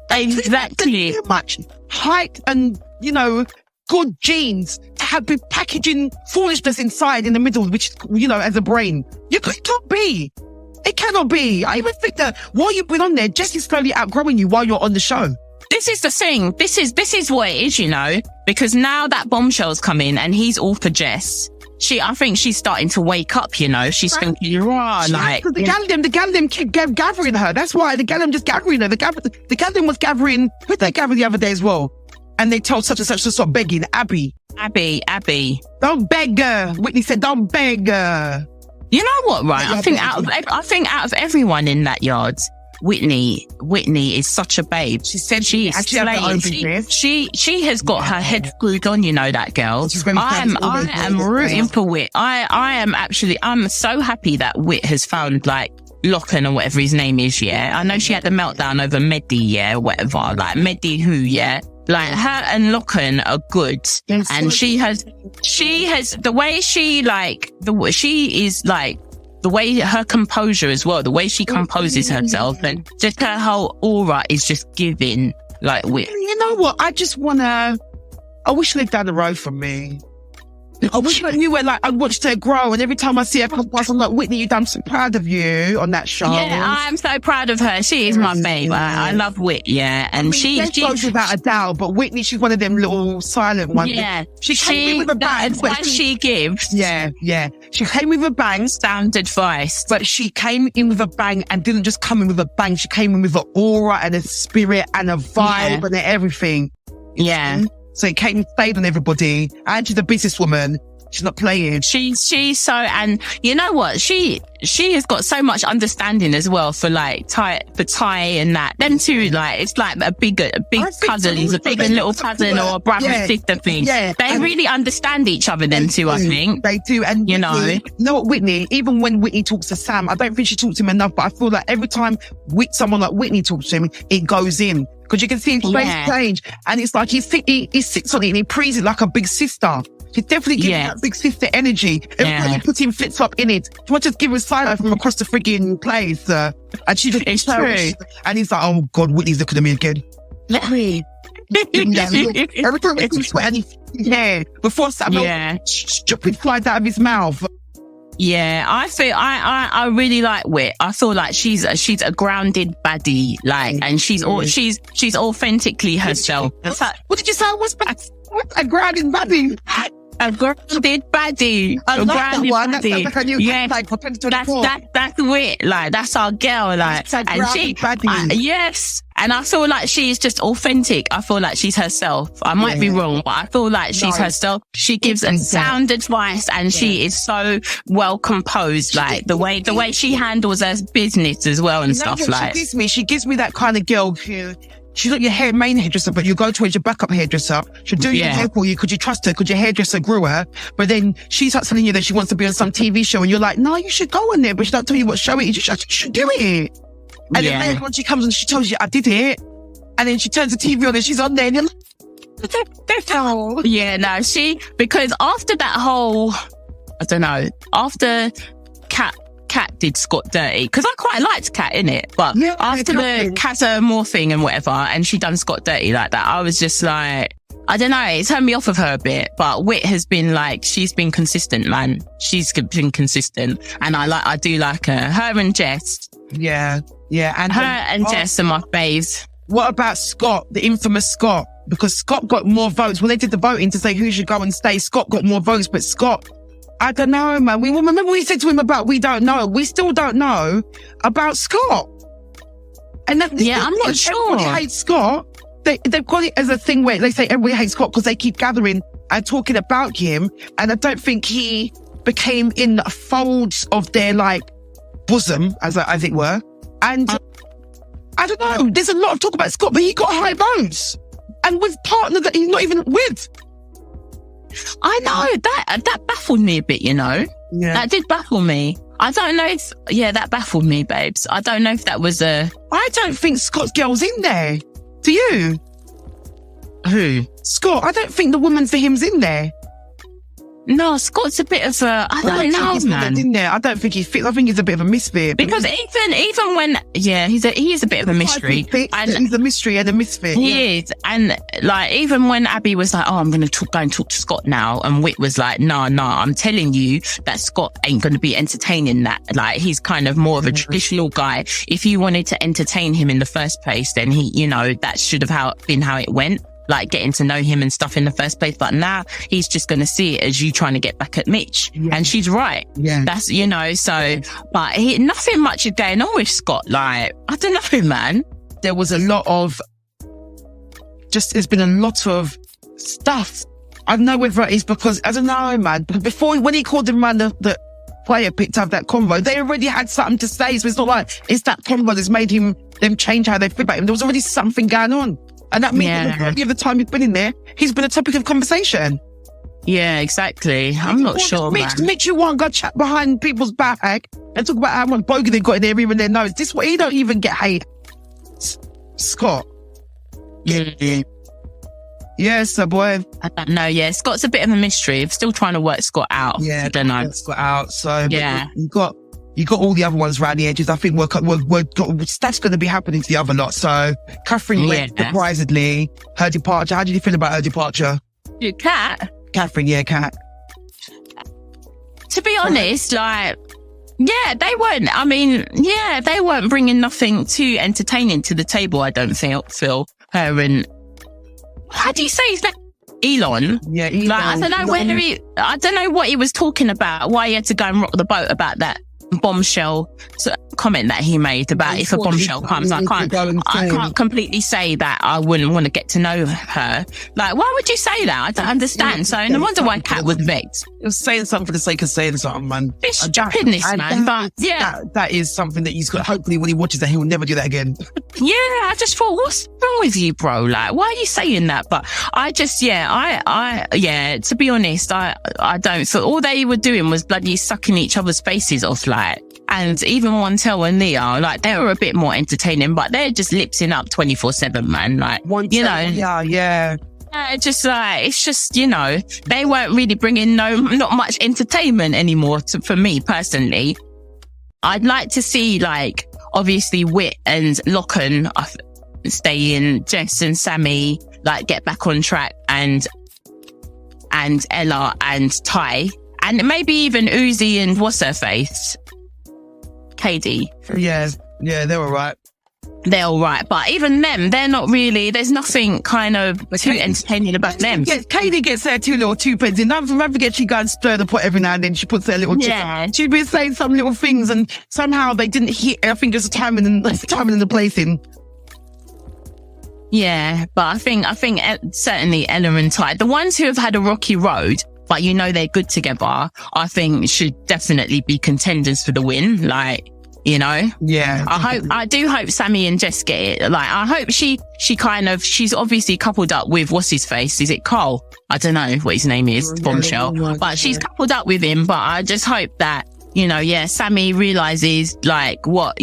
Exactly. Too much height and, you know, good genes to have been packaging foolishness inside in the middle, which, you know, as a brain. It can't be. It cannot be. I even think that while you've been on there, Jesse's slowly outgrowing you while you're on the show. This is the thing. This is what it is, you know, because now that Bombshell's come in and he's all for Jess. I think she's starting to wake up, you know. She's thinking, like... The Gallum keep gathering her. That's why the Gallum just gathering her. The Gallum was gathering... Who did they gather the other day as well? And they told such and such to stop begging. Abby. Don't beg her. Whitney said, don't beg her. You know what, right? I think out of everyone in that yard, Whitney is such a babe. She said she has got her head screwed on, you know, that girl. I am rooting for Whit. I'm so happy that Whit has found like Locken or whatever his name is, yeah. I know she had the meltdown over Mehdi, yeah, whatever. Like Mehdi who, yeah. Like her and Locken are good. Yes, and she has the way she is like the way her composure as well, the way she composes herself and just her whole aura is just giving like Whit. You know what? I wish she lived down the road from me. I wish I knew where, like, I watched her grow, and every time I see her come past, I'm like, Whitney, I'm so proud of you on that show. Yeah, I'm so proud of her. She is my babe. I love Whit, yeah. And she goes without a doubt, but Whitney, she's one of them little silent ones. Yeah. She came with a bang. She gives. Yeah. She came with a bang. Sound advice. But she came in with a bang and didn't just come in with a bang. She came in with an aura and a spirit and a vibe and everything. Yeah. So it came and stayed on everybody. And she's a businesswoman. She's not playing. She's so, and you know what? She has got so much understanding as well for like Ty and that. Them two, like, it's like a big cousins, a big and little cousin or a brother and sister thing. Yeah. They really understand each other, them two, I think. They do. And you know what, Whitney, even when Whitney talks to Sam, I don't think she talks to him enough, but I feel like every time someone like Whitney talks to him, it goes in. Because you can see his face change. And it's like he sits on it and he prays it like a big sister. She's definitely giving that big sister energy. Everybody put him flip flop in it. She wants to give him a side from across the frigging place. And she just, it's true. And he's like, oh God, Whitney's looking at me again. Let me. Every time he sweat and he before Samuel flies out of his mouth. Yeah, I feel I really like Wit. I feel like she's a grounded baddie, like, and she's authentically herself. What did you say? What's a grounded baddie? A grounded baddie. I like that one. Baddie. That's like a new hashtag for 2024. That's Wit. Like, that's our girl. Like, and baddie. Yes. And I feel like she's just authentic. I feel like she's herself. I might be wrong, but I feel like she's herself. She gives sound advice, and she is so well composed. Like the way she handles her business as well and stuff. Like, she gives me that kind of girl who. She's not your main hairdresser, but you go to her as your backup hairdresser. She'll do your hair for you because you trust her, because your hairdresser grew her. But then she starts telling you that she wants to be on some TV show, and you're like, no, you should go on there. But she don't tell you what show it is. You should do it. And then later on she comes and she tells you, I did it. And then she turns the TV on and she's on there. And you're like, yeah, no, because after that whole, I don't know, after Kat did Scott dirty, because I quite liked Kat in it, but after the Casa Moore thing and whatever, and she done Scott dirty like that, I was just like, I don't know, it turned me off of her a bit. But Wit has been like, she's been consistent, man. She's been consistent, and I do like her and Jess. Yeah, and her and Jess are my faves. What about Scott, the infamous Scott? Because Scott got more votes when they did the voting to say who should go and stay. Scott got more votes, but Scott, I don't know, man. We remember we said to him about we don't know. We still don't know about Scott. And I'm not sure. Everybody hates Scott. They've got it as a thing where they say everybody hates Scott because they keep gathering and talking about him. And I don't think he became in the folds of their like bosom, as it were. And I don't know. There's a lot of talk about Scott, but he got high votes and with partners that he's not even with. I know that baffled me a bit, you know. Yeah. That did baffle me. I don't know if that baffled me, babes. I don't know if that was I don't think Scott's girl's in there. Do you? Who? Scott. I don't think the woman for him's in there. No, Scott's a bit of I don't know, man. In there. I don't think he fits. I think he's a bit of a misfit. Because even when, he is a bit of a mystery. He's a mystery and a misfit. He is. And like, even when Abby was like, oh, I'm going to go and talk to Scott now. And Wit was like, no, I'm telling you that Scott ain't going to be entertaining that. Like, he's kind of more of a traditional guy. If you wanted to entertain him in the first place, then that should have been how it went. Like getting to know him and stuff in the first place. But now he's just going to see it as you trying to get back at Mitch. Yeah. And she's right. Yeah. That's, so, but nothing much is going on with Scott. Like, I don't know, man. There was a lot of, there's been a lot of stuff. I don't know whether it's because, I don't know, man. Before, when he called him man, the player picked up that convo, they already had something to say. So it's not like, it's that convo that's made them change how they feel about him. There was already something going on. And that means the majority of the time he's been in there, he's been a topic of conversation. Yeah, exactly. I'm not sure, Mitch, you won't go chat behind people's back and talk about how much bogey they got in there, even their nose. This way, he don't even get hate. Scott. Yeah. Yes, sir, boy. I don't know. Yeah, Scott's a bit of a mystery. I'm still trying to work Scott out. Yeah, I don't know. Scott out. So you got all the other ones around the edges. I think that's going to be happening to the other lot. So Catherine went surprisingly. Her departure. How did you feel about her departure? Kat? Catherine, Kat. To be honest, like, they weren't. I mean, they weren't bringing nothing too entertaining to the table. I don't feel her and how do you say his name? Elon. Yeah, Elon. Like, I don't know what he was talking about. Why he had to go and rock the boat about that bombshell comment that he made about if a bombshell comes. I can't completely say that I wouldn't want to get to know her. Like, why would you say that? I don't understand. So no wonder why Kat was vexed. He was saying something for the sake of saying something, man. It's stupidness, man. But that is something that he's got. Hopefully, when he watches that, he will never do that again. Yeah, I just thought, what's wrong with you, bro? Like, why are you saying that? But I just, to be honest, I don't feel all they were doing was bloody sucking each other's faces off, like. And even Montel and Leah, like, they were a bit more entertaining, but they're just lipsing up 24/7, man. Like, Yeah. Just like, it's just, you know, they weren't really bringing not much entertainment anymore for me personally. I'd like to see, like, obviously Wit and Locken stay in, Jess and Sammy, like, get back on track, and Ella and Ty, and maybe even Uzi and what's her face? Katie. Yeah, they're all right. They're all right, but even them, they're not really, there's nothing kind of too entertaining about them. Yeah, Katie gets her two little two pence in. Don't forget she goes and stir the pot every now and then. She puts her little yeah. She'd be saying some little things and somehow they didn't hit. I think it's the timing and the placing. Yeah, but I think certainly Ella and Ty, the ones who have had a rocky road, but you know they're good together, I think should definitely be contenders for the win. Like, you know? Yeah. I do hope Sammy and Jess get it. Like, I hope she's obviously coupled up with, what's his face? Is it Carl? I don't know what his name is, Bombshell. But she's coupled up with him, but I just hope that, you know, yeah, Sammy realizes, like, who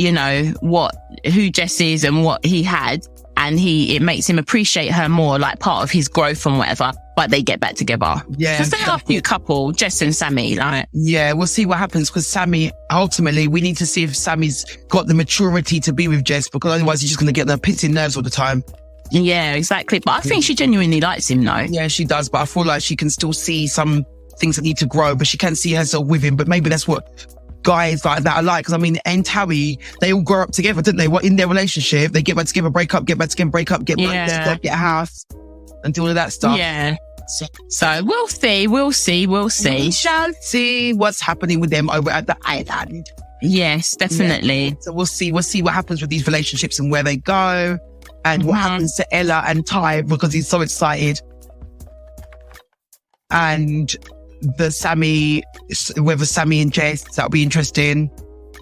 Jess is and what he had, and it makes him appreciate her more, like part of his growth and whatever, but they get back together. Yeah. Because they're a cute couple, Jess and Sammy, like. Yeah, we'll see what happens, because Sammy, ultimately, we need to see if Sammy's got the maturity to be with Jess, because otherwise he's just going to get the pissing nerves all the time. Yeah, exactly. But I think she genuinely likes him, though. Yeah, she does, but I feel like she can still see some things that need to grow, but she can see herself with him. But maybe that's what guys like that are like. Because I mean, and Harry, they all grow up together, didn't they? What, in their relationship, they get back together, break up, get back together, break up, get back, get a house, and do all of that stuff. Yeah. So we'll see. We shall see what's happening with them over at the island. Yes, definitely. Yeah. So we'll see what happens with these relationships and where they go, and what happens to Ella and Ty, because he's so excited. And whether Sammy and Jess, that'll be interesting.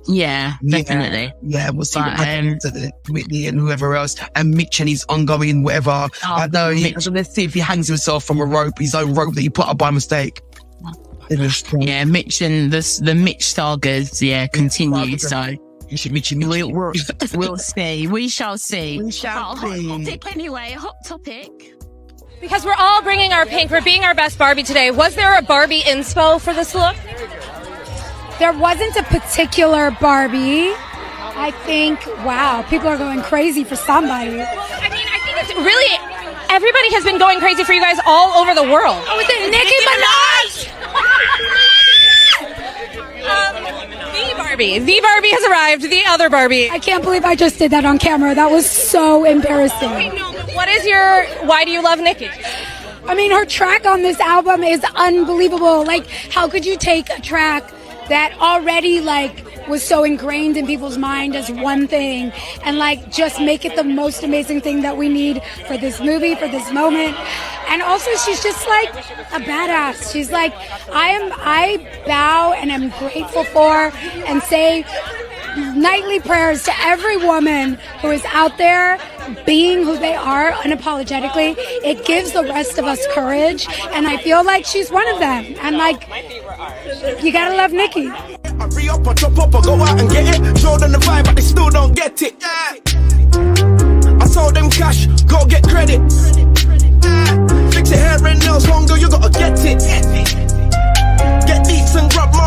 Yeah, definitely. Yeah, we'll see what happens to Whitney and whoever else. And Mitch and his ongoing whatever. I know. Let's see if he hangs himself from his own rope that he put up by mistake. Yeah, Mitch and the Mitch sagas, continue. So we'll see. We shall see. Hot topic anyway. Hot topic. Because we're all bringing our pink. We're being our best Barbie today. Was there a Barbie inspo for this look? There wasn't a particular Barbie. I think, wow, people are going crazy for somebody. I mean, I think it's really, everybody has been going crazy for you guys all over the world. Oh, is it Nicki Minaj? The Barbie has arrived. The other Barbie. I can't believe I just did that on camera. That was so embarrassing. Why do you love Nicki? I mean, her track on this album is unbelievable. Like, how could you take a track that already, like, was so ingrained in people's mind as one thing and, like, just make it the most amazing thing that we need for this movie, for this moment? And also, she's just, like, a badass. She's like, I bow and am grateful for and say nightly prayers to every woman who is out there being who they are unapologetically. It gives the rest of us courage, and I feel like she's one of them. And, like, you gotta love Nicki. I re-up, I drop up, I go out and get it. Show them the vibe, but they still don't get it. I told them cash, go get credit. Fix your hair and nails, wrong girl, you gotta get it. Get deep and grab my